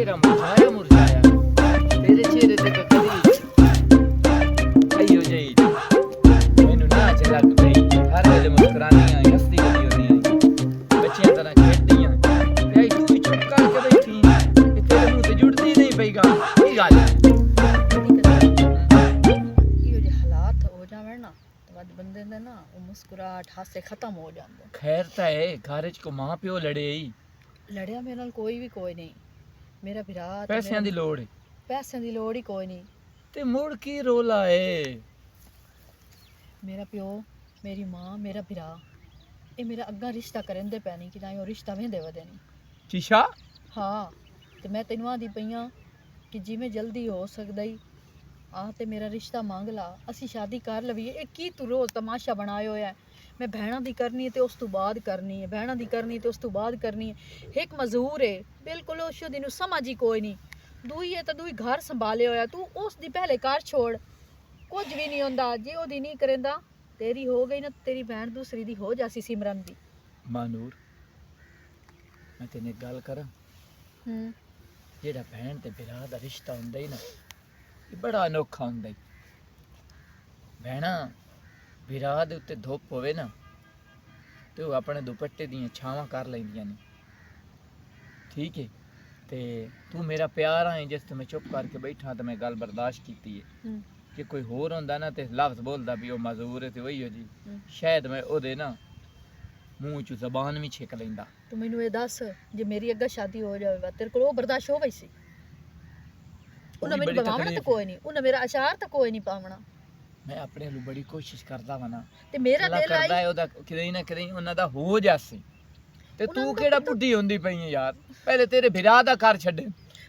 चेहरा मुरझाया मुरझाया तेरे चेहरे ते कदी अयो जई मैनू ना च लग पई हर वेले मुस्कुरानियां हंसदी कदी होनी बच्चियां तरह खेडदियां ते आई तू भी चुप करके बैठी ते तेरे मुंह ते जुड़दी नहीं पई गा की गल इहो जे हालात हो जावण ना तो बाद बंदे दे ना वो मुस्कुराहट हासे खत्म हो जांदे खैर ता है घर च को मां प्यो लड़े ही लड़िया मेरे नाल कोई भी कोई नहीं मेरा भरा पैसियां दी लोड़ है पैसे दी लोड़ ही कोई नहीं ते मुड़ की रोला है मेरा प्यो मेरी मां मेरा भरा ये मेरा अग्गा रिश्ता करन दे पैनी कि तां रिश्ता वेंदे वदे नहीं शीशा हाँ ते मैं तैनूं आंदी पईयां कि जिवें जल्दी हो सकदा ही आ ते मेरा रिश्ता मंग ला असी शादी कर लवीए ये की तू रोज़ तमाशा बनाया होया है मैं भैणां दी करनी है ते उस तो बाद करनी है भैणां दी करनी ते उस तो बाद करनी है एक मजूर है बिल्कुल उस दी नूं समझ ही कोई नहीं दूई है तो दूई घर संभाले होया तू उस दी पहले घर छोड़ कुछ भी नहीं होंदा जे ओदी नहीं करेंदा तेरी हो गई ना तेरी बहन दूसरी दी हो जासी सिमरन दी मानूर मैं तेने एक गल करा जेड़ा भैन ते भरा दा रिश्ता हुंदा ही ना ये बड़ा अनोखा हुंदा ही भैणा भरा दे उत्ते धुप होवे ना ते वो अपने दुपट्टे दियां छावां कर लैंदियां ने ठीक है ते तू मेरा प्यार है जिस ते मैं चुप करके बैठा ते मैं गल बर्दाश्त कीती है कि कोई होर हुंदा ना ते लफ्ज़ बोलदा भी ओ मजूर है ते वही हो जी शायद मैं ओदे ना मुंह चो जबान भी छेक लैंदा तू मैनू ये दस जे मेरी अग्गा शादी हो जावे तेरे को बर्दाश्त हो वैसी उन्हें मेरी बगावना तो कोई नहीं उन्हें मेरा अचार तो कोई नहीं पावना मैं अपने लू बड़ी कोशिश करदा वा ना ते मेरा दिल करदा है ओदा किदे ना किदे उन्हां दा हो जासी ते तू केड़ा बुढ़ी होंदी पई है यार पहले तेरे भरा दा कर छड्डे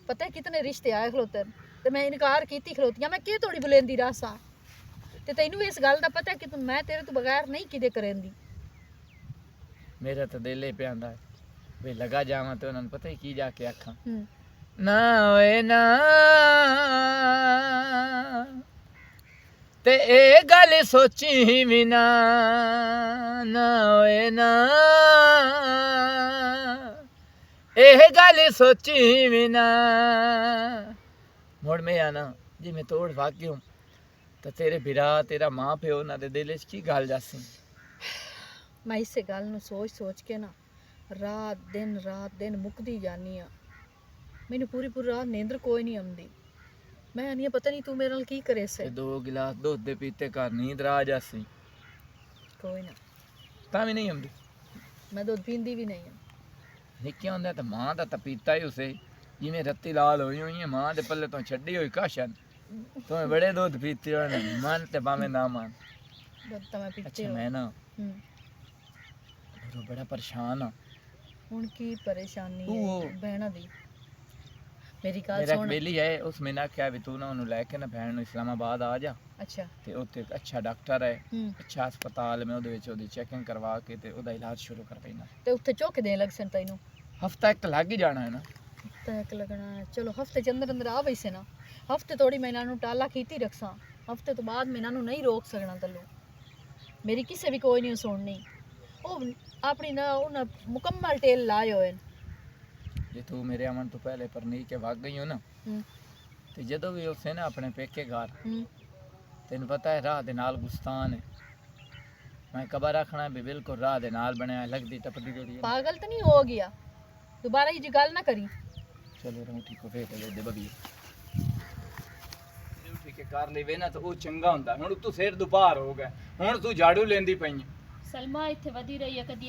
पता है कितने रिश्ते आए खलोते ते मैं इनकार कीती खलोतियां मैं के थोड़ी बुलेंदी रासा ते तैनू इस गल दा पता है कि मैं तेरे तो बगैर नहीं किदे करेंदी मेरा तो दिल ही प्यांदा है वे लगा जावां ते उन्हां पता ही की जाके आखां ना ओए ना ते ए गल सोची भी ना ओए ना ए गल सोची भी ना मुड़ में आना जी मैं तोड़ भाग्य हूँ तो तेरे बिरा तेरा माँ प्यो ना दे दिल च की गल जासी मैं इस गल नूं सोच सोच के ना रात दिन मुकदी जानी आ मैनू पूरी रात नींदर कोई नहीं आंदी मैं आनी पता नहीं तू मेरे नाल की करे से दो गिलास दुध दे पीते घर नींद आ जासी कोई ना ता भी नहीं आंदी मैं दूध पींदी भी नहीं हूं निक्के होंदे तो मां दा तो पीता ही उसे जिवें रत्ती लाल होई हुई है मां दे पल्ले तो छड्डी होई काशन तुम्हें बड़े दूध पीते हो ना मन ते भाਵੇਂ ना मान दूध तो मैं पीती अच्छा हूं मैं ना बड़ा परेशान हाँ हुण की परेशानी तू है बहना दी मेरी गल मेरा सुन बेली है उसमें ना क्या भी तू ना उन्हें लेके ना बहन इस्लामाबाद आ जा अच्छा ते उत्ते एक अच्छा डॉक्टर है अच्छा अस्पताल में ओदे विच ओदी चेकिंग करवा के ते ओदा इलाज शुरू कर देना ते उत्थे चौके देन लग सन तैनू हफ्ता एक लग ही जाना है ना तक लगना है चलो हफ्ते के अंदर आ वैसे ना हफ्ते थोड़ी मैं इन्हां नूं टाला कीती रखसा हफ्ते तो बाद मैं इन्हां नूं नहीं रोक सकना तल्लू मेरी किसे भी कोई नहीं सुननी ओ अपनी ना उन्हें मुकम्मल टेल लाए होए जे तू मेरे अमन तो पहले परनी के भाग गई हो ना ते जदों भी उसे ना अपने पेके घर तेन पता है राह दे नाल गुस्तान है मैं कबर रखना भी बिल्कुल राह दे नाल बनया लगदी टपदी जेड़ी पागल तो नहीं हो गया दोबारा ये गल ना करी चलो रोटी को फेंक दे बबी रोटी के कर लेवे ना तो वो चंगा हुंदा हुण तू सिर दुपार हो गया हुण तू झाड़ू लेंदी पई सलमा इत्थे वधी रही है कदी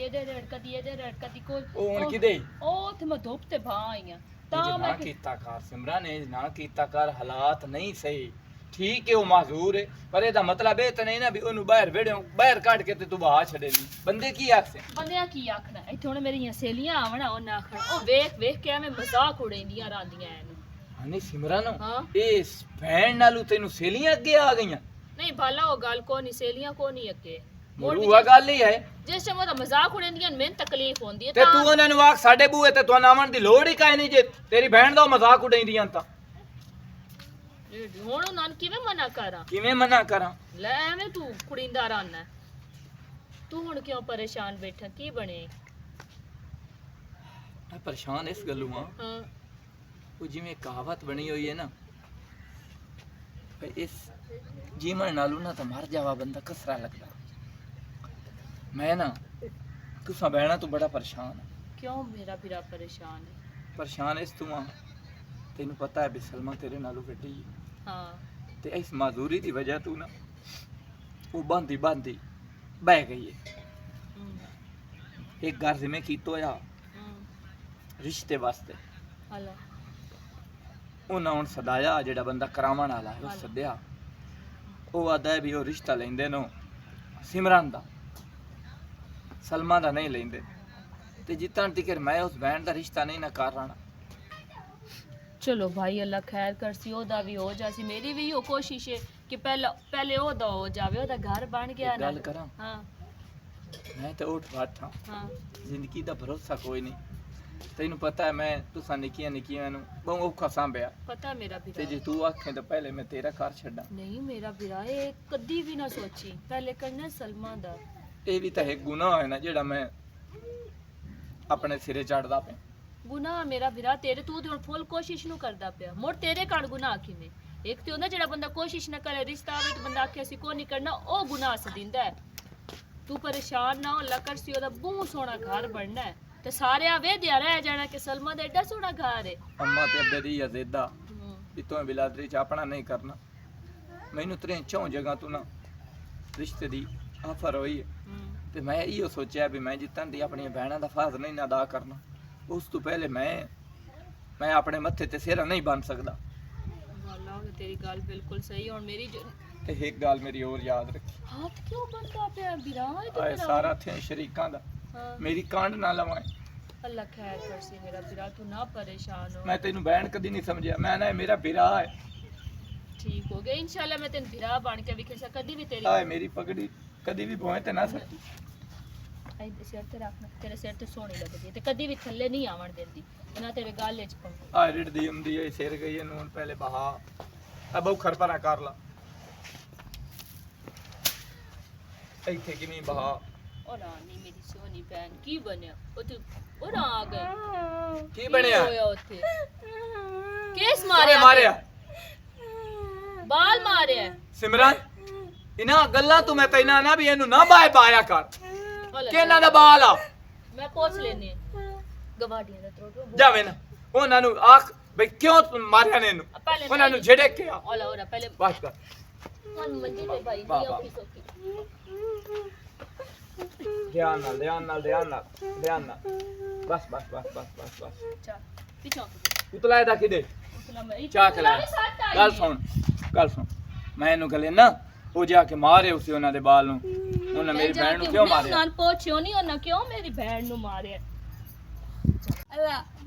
एदे रेड़ कदी कोई ओ हुण किदे ओ इत्थे मैं धुप ते भां आई हां तां मैं कीता कर सिमरन ए ना कीता कर हालात नहीं सही ठीक है वो माजूर है पर एदा मतलब ए तो नहीं ना भी ओनू बाहर वेड़े बाहर काट के ते तू बाहर छड़े नी बंदे की आखसे बंदे की आखना इत्थे हुण मेरियां सहेलियां आवण ओ ना आखण ओ वेख के मैं मजाक उड़ेंदियां रांदियां एनु हां सिमरन हां ए भैन नालू तैनू सहेलियां अगे आ गईयां नहीं भला ओ गल को नहीं सहेलियां को नहीं अगे मोरुआ गल ही है जिस टाइम ओदा मजाक उड़ेंदियां मैं तकलीफ होंदी है ते तू उन्हां नु आख साडे बूए ते तू नावण दी लोड़ ही काई नहीं जे तेरी बहन दा मजाक उड़ेंदियां ता हुण उन्हां किवें मना करा ले एवें तू कुड़ींदा रहना तू हुण क्यों परेशान बैठा की बने मैं परेशान इस गल्लू हां ਉਹ ਜਿਵੇਂ ਕਹਾਵਤ ਬਣੀ ਹੋਈ ਹੈ ਨਾ ਵੀ ਇਸ ਜੀਵਨ ਨਾਲੋਂ ਨਾ ਤਾਂ ਮਰ ਜਾਵਾ ਬੰਦਾ ਕਸਰਾ ਲੱਗਦਾ। ਮੈਂ ਨਾ ਤੁਸਾਂ ਬਹਿਣਾ ਤੋਂ ਬੜਾ ਪਰੇਸ਼ਾਨ ਹਾਂ। ਕਿਉਂ ਮੇਰਾ ਵੀਰਾ ਪਰੇਸ਼ਾਨ ਹੈ? ਪਰੇਸ਼ਾਨ ਇਸ ਤੋਂ ਆ, ਤੈਨੂੰ ਪਤਾ ਹੈ ਵੀ ਸਲਮਾ ਤੇਰੇ ਨਾਲੋਂ ਵੱਡੀ ਹੈ ਹਾਂ ਤੇ ਇਸ ਮਾਜ਼ੂਰੀ ਦੀ ਵਜ੍ਹਾ ਤੋਂ ਨਾ ਉਹ ਬਾਂਦੀ ਬਾਂਦੀ ਬਹਿ ਗਈ ਹੈ। ਹਮ, ਇੱਕ ਘਰ ਜਿਵੇਂ ਕੀਤਾ ਹੋਇਆ ਹਮ, ਰਿਸ਼ਤੇ ਵਾਸਤੇ ਹਲਾ ਉਹਨਾਂ ਹੁਣ ਸਦਾਇਆ, ਜਿਹੜਾ ਬੰਦਾ ਕਰਾਵਣ ਵਾਲਾ ਹੈ ਉਹ ਸੱਦਿਆ। ਉਹ ਆਦਾ ਹੈ ਵੀ ਉਹ ਰਿਸ਼ਤਾ ਲੈਂਦੇ ਨੂੰ ਸਿਮਰਨ ਦਾ, ਸਲਮਾ ਦਾ ਨਹੀਂ ਲੈਂਦੇ। ਤੇ ਜਿੱਤਣ ਤੀਕਰ ਮੈਂ ਉਸ ਬੈਂਡ ਦਾ ਰਿਸ਼ਤਾ ਨਹੀਂ ਨਾ ਕਰ ਰਹਾ। ਚਲੋ ਭਾਈ ਅੱਲਾ ਖੈਰ ਕਰਸੀ, ਉਹਦਾ ਵੀ ਹੋ ਜਾਸੀ, ਮੇਰੀ ਵੀ ਉਹ ਕੋਸ਼ਿਸ਼ ਹੈ ਕਿ ਪਹਿਲੇ ਉਹਦਾ ਹੋ ਜਾਵੇ, ਉਹਦਾ ਘਰ ਬਣ ਗਿਆ ਇੱਕ ਨਾ। ਗੱਲ ਕਰਾਂ, ਹਾਂ ਮੈਂ ਤਾਂ ਉੱਠ ਬੈਠਾ, ਹਾਂ ਜ਼ਿੰਦਗੀ ਦਾ ਭਰੋਸਾ ਕੋਈ ਨਹੀਂ। ਤੈਨੂੰ ਪਤਾ ਹੈ ਮੈਂ ਤੁਸਾਂ ਨਿੱਕੀਆਂ ਨਿੱਕੀਆਂ ਨੂੰ ਬਹੁਤ ਔਖਾ ਸਾਂਭਿਆ, ਪਤਾ ਮੇਰਾ ਤੇ ਵੀਰਾ ਜੇ ਤੂੰ ਆਖੇ ਤਾਂ ਪਹਿਲੇ ਮੈਂ ਤੇਰਾ ਘਰ ਛੱਡਾਂ। ਨਹੀਂ ਮੇਰਾ ਵੀਰਾ ਇਹ ਕਦੀ ਵੀ ਨਾ ਸੋਚੀ, ਪਹਿਲੇ ਕਰਨਾ ਸਲਮਾ ਦਾ। ਇਹ ਵੀ ਤਾਂ ਇੱਕ ਗੁਨਾਹ ਹੈ ਨਾ ਜਿਹੜਾ ਮੈਂ ਆਪਣੇ ਸਿਰੇ ਚੜਦਾ ਪਿਆ। ਗੁਨਾਹ ਮੇਰਾ ਵੀਰਾ ਤੇਰੇ, ਤੂੰ ਤੇ ਹੁਣ ਫੁੱਲ ਕੋਸ਼ਿਸ਼ ਨੂੰ ਕਰਦਾ ਪਿਆ, ਮੋੜ ਤੇਰੇ ਕਾਲ ਗੁਨਾਹ ਕਿਵੇਂ? ਇੱਕ ਤੇ ਹੁੰਦਾ ਜਿਹੜਾ ਬੰਦਾ ਕੋਸ਼ਿਸ਼ ਨਾ ਕਰੇ, ਰਿਸ਼ਤਾ ਆਵੇ ਤੇ ਬੰਦਾ ਆਖੇ ਅਸੀਂ ਕੋਈ ਨਹੀਂ ਕਰਨਾ, ਉਹ ਗੁਨਾਹ ਸਦਿੰਦਾ ਹੈ। ਤੂੰ ਪਰੇਸ਼ਾਨ ਨਾ ਹੋ, ਅੱਲਾ ਕਰਸੀ ਉਹਦਾ ਬਹੁਤ ਸੋਹਣਾ ਘਰ ਬਣਨਾ ਹੈ ਤੇ ਸਾਰਿਆਂ ਵੇਦਿਆ ਰਹਿ ਜਾਣਾ ਕਿ ਸਲਮਾ ਦਾ ਐਡਾ ਸੋਹਣਾ ਘਰ ਹੈ। ਅੰਮਾ ਤੇ ਅੱਬੇ ਦੀ ਅਜ਼ੇਦਾ ਵੀ ਤੂੰ ਬਿਲਾਦਰੀ ਚ ਆਪਣਾ ਨਹੀਂ ਕਰਨਾ। ਮੈਨੂੰ ਤੇਰੇ ਚੌਂ ਜਗ੍ਹਾ ਤੋਂ ਨਾ ਰਿਸ਼ਤੇ ਦੀ ਆਫਰ ਹੋਈ ਹੈ ਤੇ ਮੈਂ ਇਹੋ ਸੋਚਿਆ ਵੀ ਮੈਂ ਜਿੱਤਣ ਦੀ ਆਪਣੀਆਂ ਭੈਣਾਂ ਦਾ ਫਰਜ਼ ਨਹੀਂ ਨਾ ਅਦਾ ਕਰਨਾ। ਉਸ ਤੋਂ ਪਹਿਲੇ ਮੈਂ ਆਪਣੇ ਮੱਥੇ ਤੇ ਸਿਹਰਾ ਨਹੀਂ ਬਣ ਸਕਦਾ। ਅੱਲਾ ਤੇਰੀ ਗੱਲ ਬਿਲਕੁਲ ਸਹੀ। ਹੁਣ ਮੇਰੀ ਤੇ ਇੱਕ ਗੱਲ ਮੇਰੀ ਹੋਰ ਯਾਦ ਰੱਖੀ, ਹੱਥ ਕਿਉਂ ਬੰਦਾ ਪਿਆ ਵੀਰਾ? ਇਹ ਤਾਂ ਆਏ ਤੇਰਾ- ਸਾਰਾ ਥੇ ਸ਼ਰੀਕਾਂ ਦਾ ਹਾਂ। ਮੇਰੀ ਕਾਂਡ ਨਾ ਲਵਾਏ। ਅੱਲਾ ਖੈਰ ਕਰਸੀ ਮੇਰਾ ਵੀਰਾ, ਤੂੰ ਨਾ ਪਰੇਸ਼ਾਨ ਹੋ। ਮੈਂ ਤੈਨੂੰ ਬਹਿਣ ਕਦੀ ਨਹੀਂ ਸਮਝਿਆ, ਮੈਂ ਨਾ ਇਹ ਮੇਰਾ ਵੀਰਾ ਹੈ। ਠੀਕ ਹੋ ਗਿਆ ਇਨਸ਼ਾਅੱਲਾ, ਮੈਂ ਤੈਨੂੰ ਵੀਰਾ ਬਣ ਕੇ ਵਿਖੇ ਸਾ ਕਦੀ ਵੀ ਤੇਰੀ ਆਏ ਮੇਰੀ ਪਗੜੀ ਕਦੀ ਵੀ ਭੋਏ ਤੇ ਨਾ ਸੱਟੀ। ਆਈ ਸਿਰ ਤੇ ਰੱਖਣਾ, ਤੇਰੇ ਸਿਰ ਤੇ ਸੋਹਣੀ ਲੱਗਦੀ ਹੈ ਤੇ ਕਦੀ ਵੀ ਥੱਲੇ ਨਹੀਂ ਆਵਣ ਦਿੰਦੀ, ਨਾ ਤੇਰੇ ਗਾਲੇ ਚ ਪਾਉਂ। ਆਏ ਰਿੜਦੀ ਹੁੰਦੀ ਹੈ ਸਿਰ ਗਈ ਇਹਨੂੰ, ਹੁਣ ਪਹਿਲੇ ਬਹਾ ਆ ਬਹੁ ਖਰਪਰਾ ਕਰ ਲਾ ਇੱਥੇ ਕਿਵੇਂ ਬਹਾ। ਉਹ ਰਾਣੀ ਮੇਰੀ ਸੋਹਣੀ ਭੈਣ ਕੀ ਬਣਿਆ? ਉਹ ਨਾ ਆ ਗਏ ਕੀ ਬਣਿਆ? ਹੋਇਆ ਉੱਥੇ? ਕੇਸ ਮਾਰਿਆ ਮਾਰਿਆ? ਬਾਲ ਮਾਰਿਆ? ਸਿਮਰਨ ਇਹਨਾਂ ਗੱਲਾਂ ਤੂੰ ਮੈਂ ਤੈਨਾਂ ਨਾ ਵੀ ਇਹਨੂੰ ਨਾ ਬਾਏ ਪਾਇਆ ਕਰ ਹਲਾ ਕਿ ਇਹਨਾਂ ਦਾ ਬਾਲ ਆ ਮੈਂ ਪੁੱਛ ਲੈਣੀ ਗਵਾਡੀਆਂ ਦਾ ਤਰੋ ਜਾਵੇ ਨਾ ਉਹਨਾਂ ਨੂੰ ਆਖ ਬਈ ਕਿਉਂ ਤੂੰ ਮਾਰਿਆ ਨੇ ਇਹਨੂੰ, ਉਹਨਾਂ ਨੂੰ ਝਿੜਕ ਕੇ ਆ ओला पहले ਬਸ ਕਰ। मन मंजी पे भाई वाह, दिया वाह। की सोकी ਧਿਆਨ ਨਾਲ ਧਿਆਨ ਨਾਲ ਧਿਆਨ ਨਾਲ ਧਿਆਨ ਨਾਲ ਬਸ ਬਸ ਬਸ ਬਸ ਬਸ ਬਸ चा पीछे ਉਤਲਾਏ ਦਾ ਕਿਦੇ उतला मैं ਚਾਹ ਖਲਾ ਗੱਲ ਸੁਣ ਮੈਂ ਇਹਨੂੰ ਗਲੇ ਨਾ ਉਹ ਜਾ ਕੇ ਮਾਰੇ ਉਸੇ ਉਹਨਾਂ ਦੇ ਬਾਲ ਨੂੰ, ਉਹਨਾਂ ਮੇਰੀ ਭੈਣ ਨੂੰ ਕਿਉਂ ਮਾਰਿਆ? नान पोछियो नहीं ओना क्यों मेरी बहन नु मारे अल्लाह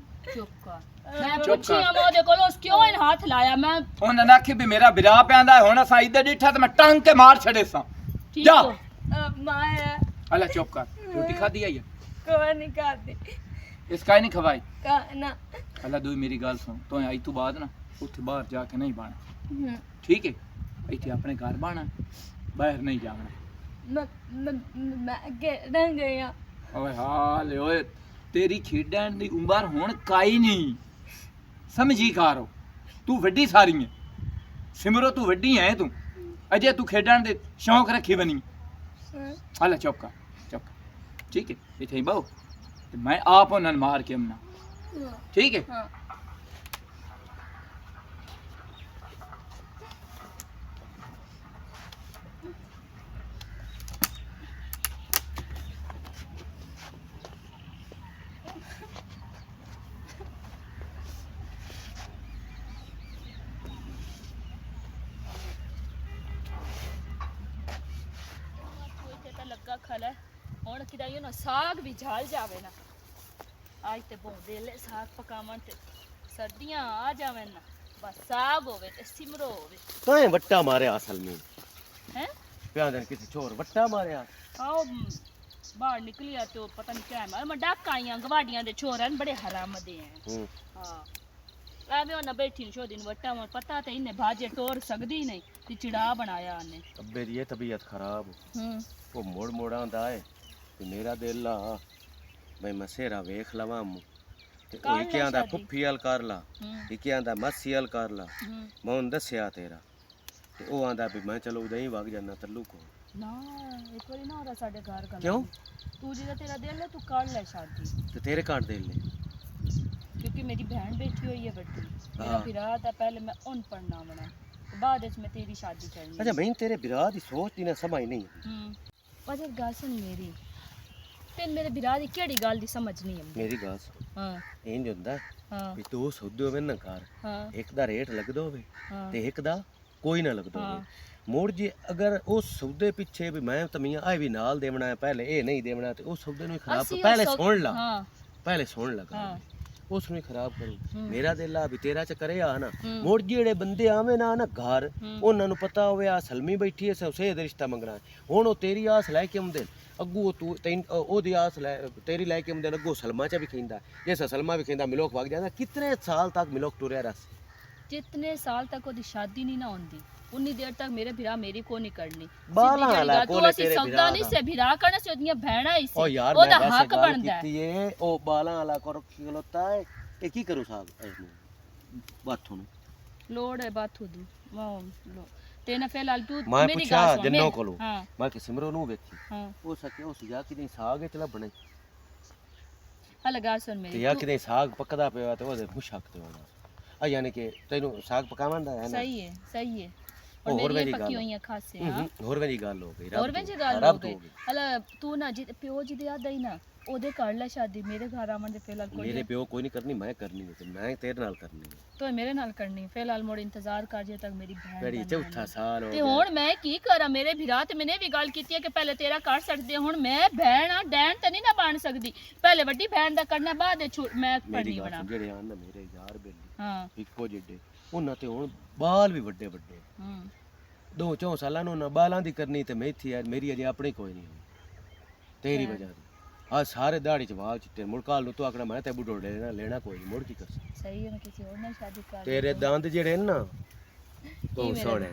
चुप कर मैं चुप पूछी कर। हम ओदे कोलो क्यों इन हाथ लाया मैं ਉਹਨਾਂ ਨੇ ਆਖੀ ਵੀ ਮੇਰਾ ਵਿਰਾਹ ਪੈਂਦਾ ਹੈ, ਹੁਣ ਅਸਾਂ ਇੱਧਰ ਡਿੱਠਾ ਤੇ ਮੈਂ ਟੰਗ ਕੇ ਮਾਰ ਛੜੇ ਸਾਂ। ठीक ਜਾ हो माया ਅਲਾ ਚੁੱਪ ਕਰ, ਰੋਟੀ ਖਾਦੀ ਆਈ कोई नहीं खाती ਇਸ ਕਾਇ ਨਹੀਂ ਖਵਾਈ। ना ਅਲਾ ਦੂਈ ਮੇਰੀ ਗੱਲ ਸੁਣ, ਤੂੰ ਆਈ ਤੋਂ ਬਾਅਦ ਨਾ ਉੱਥੇ ਬਾਹਰ ਜਾ ਕੇ ਨਹੀਂ ਬਾਣਾ, ਠੀਕ ਹੈ? ਇੱਥੇ ਆਪਣੇ ਘਰ ਬਾਣਾ, ਬਾਹਰ ਨਹੀਂ ਜਾਣਾ। मैं खेलन गया ਓਏ ਹਾਲੇ ਓਏ ਤੇਰੀ ਖੇਡਣ ਦੀ ਉਮਰ ਹੁਣ ਕਾਈ ਨਹੀਂ, ਸਮਝੀ ਕਾਰੋ ਤੂੰ ਵੱਡੀ ਸਾਰੀ ਹੈ ਸਿਮਰੋ, ਤੂੰ ਵੱਡੀ ਹੈ ਤੂੰ, ਅਜੇ ਤੂੰ ਖੇਡਣ ਦੇ ਸ਼ੌਂਕ ਰੱਖੀ ਬਣੀ। ਹਾਲੇ ਚੁੱਪ ਕਰ ਚੁੱਪ ਕਰ, ਠੀਕ ਹੈ? ਇੱਥੇ ਹੀ ਬਹੁ ਤੇ ਮੈਂ ਆਪ ਉਹਨਾਂ ਨੂੰ ਮਾਰ ਕੇ ਆਉਣਾ, ਠੀਕ ਹੈ? हाँ ਇੱਥੇ ਤਾਂ ਲੱਗਾ ਖਲਾ ਹੁਣ ਕਿਦਾਈਓ ਨਾ ਸਾਗ ਵੀ ਝਾਲ ਜਾਵੇ ਨਾ, ਅੱਜ ਤੇ ਬੋਂਦੇ ਲੈ ਸਾਗ ਪਕਾਵਣ ਤੇ ਸਰਦੀਆਂ ਆ ਜਾਵੇ ਨਾ, ਬਸ ਸਾਗ ਹੋਵੇ ਤੇ ਸਿਮਰੋ ਹੋਵੇ ਕਾਹੇ ਵੱਟਾ ਮਾਰਿਆ ਅਸਲ में ਹੈ। ਪਿਆਰ ਦੇ ਕਿਸੇ ਛੋਰ ਵੱਟਾ ਮਾਰਿਆ। ਆਓ ਬਾਹਰ ਨਿਕਲਿਆ ਤੇ ਉਹ ਪਤਾ ਨਹੀਂ ਕਿਆ ਮਾਰ ਮੈਂ ਡਾਕਾਂ ਆਈਆਂ ਗਵਾਡੀਆਂ ਦੇ ਛੋਰਾਂ ਬੜੇ ਹਰਾਮਦੇ ਹੈ। ਹੂੰ ਹਾਂ ਐਵੇਂ ਉਹਨਾਂ ਬੈਠੀ ਨੂੰ ਸ਼ੋਦੀ ਨੂੰ ਵੱਟਾ ਮਾਰ ਪਤਾ ਤੇ ਇਹਨੇ ਬਾਜੇ ਟੋਰ ਸਕਦੀ ਨਹੀਂ ਤੇ ਚਿੜਾ ਬਣਾਇਆ ਉਹਨੇ। ਅੱਬੇ ਦੀ ਇਹ ਤਬੀਅਤ ਖਰਾਬ, ਹੂੰ ਉਹ ਮੋੜ ਆਂਦਾ ਹੈ ਤੇ ਮੇਰਾ ਦਿਲ ਆ ਬਈ ਮੈਂ ਸੇਰਾ ਵੇਖ ਲਵਾਂ ਤੇ ਕਰ ਉਹ ਲੈ ਕੀ ਆਂਦਾ ਸ਼ਾਦੀ। ਫੁੱਫੀ ਵਾਲ ਕਰ ਲਾ ਹੂੰ ਇਹ ਕੀ ਆਂਦਾ ਮਾਸੀ ਵਾਲ ਕਰ ਲਾ ਹੂੰ ਮੈਂ ਉਹਨੂੰ ਦੱਸਿਆ ਤੇਰਾ ਤੇ ਉਹ ਆਂਦਾ ਵੀ ਮੈਂ ਚਲੋ ਉਦਾਂ ਹੀ ਵਗ ਜਾਣਾ ਤੱਲੂ ਕੋਲ ਨਾ ਇੱਕ ਵਾਰੀ ਨਾ ਉਹਦਾ ਸਾਡੇ ਘਰ ਗੱਲ ਕਿਉਂ? ਤੂੰ ਜਿਹਦਾ ਤੇਰਾ ਦਿਲ ਹੈ ਤੂੰ ਕਰ ਲੈ ਸ਼ਾਦੀ ਤੇ ਤੇਰੇ ਕਾਂਡ ਦੇ ਲੈ क्योंकि मेरी बहन बैठी हुई है बड़ी मेरा हाँ। विराह था पहले मैं उन पढ़ना बना बाद में तेरी शादी करनी ਅੱਛਾ ਮੈਂ ਤੇਰੇ ਵਿਰਾਹ ਦੀ ਸੋਚ ਦੀ ਨਾ ਸਮਝ ਨਹੀਂ पर जब गल सुन मेरी तेन मेरे विराह की केड़ी गल दी समझ नहीं आती ਮੇਰੀ ਗੱਲ ਸੁਣ हाँ ਇੰਜ ਹੁੰਦਾ हाँ ਵੀ ਦੋ ਸੌਦੇ ਹੋਵੇ ਨਾ ਘਰ हाँ ਇੱਕ ਦਾ ਰੇਟ ਲੱਗਦਾ ਹੋਵੇ हाँ ਤੇ ਇੱਕ ਦਾ ਕੋਈ ਨਾ ਲੱਗਦਾ ਹਾਂ। ਹੋਵੇ ਮੋੜ ਜੇ ਅਗਰ ਉਹ ਸੌਦੇ ਪਿੱਛੇ ਵੀ ਮੈਂ ਤਮੀਆਂ ਆਏ ਵੀ ਨਾਲ ਦੇਵਣਾ ਹੈ ਪਹਿਲੇ ਇਹ ਨਹੀਂ ਦੇਵਣਾ ਤੇ ਉਹ ਸੌਦੇ ਨੂੰ ਹੀ ਖਰਾਬ ਅਸੀਂ ਉਹ ਪਹਿਲੇ ਸੌ- ਸੁਣ ਲਾ हाँ ਪਹਿਲੇ ਸੁਣ ਲਗਾ ਹਾਂ। ਉਸ ਨੂੰ ਹੀ ਖਰਾਬ ਕਰੂ ਹੂੰ। ਮੇਰਾ ਦਿਲ ਆ ਵੀ ਤੇਰਾ ਚ ਕਰੇ ਆ ਨਾ ਹੂੰ। ਮੋੜ ਜਿਹੜੇ ਬੰਦੇ ਆਵੇਂ ਨਾ ਘਰ ਹੂੰ। ਉਹਨਾਂ ਨੂੰ ਪਤਾ ਹੋਵੇ ਆ ਸਲਮੀ ਬੈਠੀ ਐ ਸੌਸੇ ਦਾ ਰਿਸ਼ਤਾ ਮੰਗਣਾ ਹੈ। ਹੁਣ ਉਹ ਤੇਰੀ ਆਸ ਲੈ ਕੇ ਆਉਂਦੇ ਨੇ, ਅੱਗੋਂ ਤੂੰ ਉਹਦੀ ਆਸ ਲੈ ਤੇਰੀ ਲੈ ਕੇ ਆਉਂਦੇ ਨੇ, ਅੱਗੋਂ ਸਲਮਾ ਚ ਵੀ ਖਿੰਦਾ ਜੇ ਸਲਮਾ ਵੀ ਖਿੰਦਾ ਮਿਲੋਕ ਵਗ ਜਾਂਦਾ ਕਿਤਨੇ ਸਾਲ ਤੱਕ ਮਿਲੋਕ ਟੁਰਿਆ ਰਸ जितने साल तक ओदी शादी नहीं ना होंदी उन्नी देर तक मेरे विराह मेरी को नहीं करनी बाला सीधी वाला गल, तू कोले असी तेरे सौदा विराह नहीं दा। से विराह करना से ओदियां भैणा ही ओ से यार ओदा मैं हक वैसे बनदा है ਕੀਤੀ ਏ ਉਹ ਬਾਲਾਂ ਵਾਲਾ ਕੋ ਰੱਖੀ ਖਲੋਤਾ ਹੈ ਇਹ ਕੀ ਕਰੂ ਸਾਗ ਇਹਨੂੰ ਬਾਥੋਂ ਨੂੰ लोड़ है बाथू दी वाह लो तेना फिलहाल तू ਮੈਂ मेरी ਪੁੱਛਿਆ गल सुन ਜੰਨੋ मेरी- ਕੋਲੋਂ हाँ ਮੈਂ ਕਿ ਸਿਮਰੋ ਨੂੰ ਵੇਖੀ हाँ ਉਹ ਸਕੇ ਉਹ ਸੁਜਾ ਕਿ ਨਹੀਂ ਸਾਗ ਇਹ ਲੱਭਣਾ हल गल सुन ਤੇ मेरी ਯਾ तू- ਕਿਤੇ ਸਾਗ ਪੱਕਦਾ ਪਿਆ ਤੇ ਉਹਦੇ ਮੁਸ਼ਕ ਤੇ ਹੋਣਾ ਆ ਯਾਨੀ ਕਿ ਤੈਨੂੰ ਸਾਗ ਪਕਾਉਣ ਦਾ ਹੈ ਨਾ सही है और और मेरी मेरी ये पक्की गल। हुई है खासे हां ਹੋਰ ਵਾਲੀ ਗੱਲ ਹੋ ਗਈ और में जी गल हो ਰੱਬ गई ਤੋਂ हल तू ना जी प्यो जी दे याद आई ना ओदे कर ले शादी मेरे घर आवन दे फिलहाल कोई ਮੇਰੇ ਪਿਓ ਕੋਈ ਨਹੀਂ ਕਰਨੀ ਮੈਂ ਕਰਨੀ ਹੈ ਤੇ ਮੈਂ ਤੇਰੇ ਨਾਲ ਕਰਨੀ ਹੈ तो मेरे नाल करनी फिलहाल मोड़ इंतजार कर जे तक मेरी बहन ਬੜੀ दा ਚੌਥਾ ਸਾਲ ਹੋ ਤੇ ਗਿਆ ਹੁਣ ਮੈਂ ਕੀ ਕਰਾਂ ਮੇਰੇ ਵਿਰਾਹ ਤੇ ਮੈਨੇ ਵੀ ਗੱਲ ਕੀਤੀ ਹੈ ਕਿ ਪਹਿਲੇ ਤੇਰਾ ਕਰ ਸਕਦੇ ਹੁਣ ਮੈਂ ਭੈਣ ਆ ਡੈਣ ਤੇ ਨਹੀਂ ਨਾ ਬਣ ਸਕਦੀ ਪਹਿਲੇ ਵੱਡੀ ਭੈਣ ਦਾ ਕਰਨਾ ਬਾਅਦ ਵਿੱਚ ਮੈਂ ਮੇਰੀ ਪੜਨੀ ਗੱਲ ਬਣਾ ਸੁਣ, ਜਿਹੜੇ ਆਨ ਨਾ ਮੇਰੇ ਯਾਰ ਬੇਲੀ ਹਾਂ ਇੱਕੋ ਜਿੱਡੇ ਉਹਨਾਂ ਤੇ ਹੁਣ ਬਾਲ ਵੀ ਵੱਡੇ ਵੱਡੇ ਹੂੰ 2-4 ਸਾਲਾਂ ਨੂੰ ਨਾ ਬਾਲਾਂ ਦੀ ਕਰਨੀ ਤੇ ਮੈਂ ਇੱਥੇ ਮੇਰੀ ਅਜੇ ਆਪਣੀ ਕੋਈ ਨਹੀਂ ਹੋਈ ਤੇਰੀ ਵਜ੍ਹਾ ਦੀ ਆ ਸਾਰੇ ਦਾੜੀ ਚ ਵਾਲ ਚਿੱਟੇ ਮੁੜਕਾਲ ਨੂੰ ਤੂੰ ਆਖਣਾ ਮੈਂ ਤੇ ਬੁੱਢੋ ਲੈਣਾ ਕੋਈ ਨਹੀਂ ਮੁੜ ਕੀ ਕਰ ਸਹੀ ਹੈ ਮੈਂ ਕਿਸੇ ਹੋਰ ਨਾਲ ਸ਼ਾਦੀ ਕਰ ਤੇਰੇ ਦੰਦ ਜਿਹੜੇ ਨੇ ਨਾ ਤੂੰ ਮੇਰੇ ਸੋਹਣੇ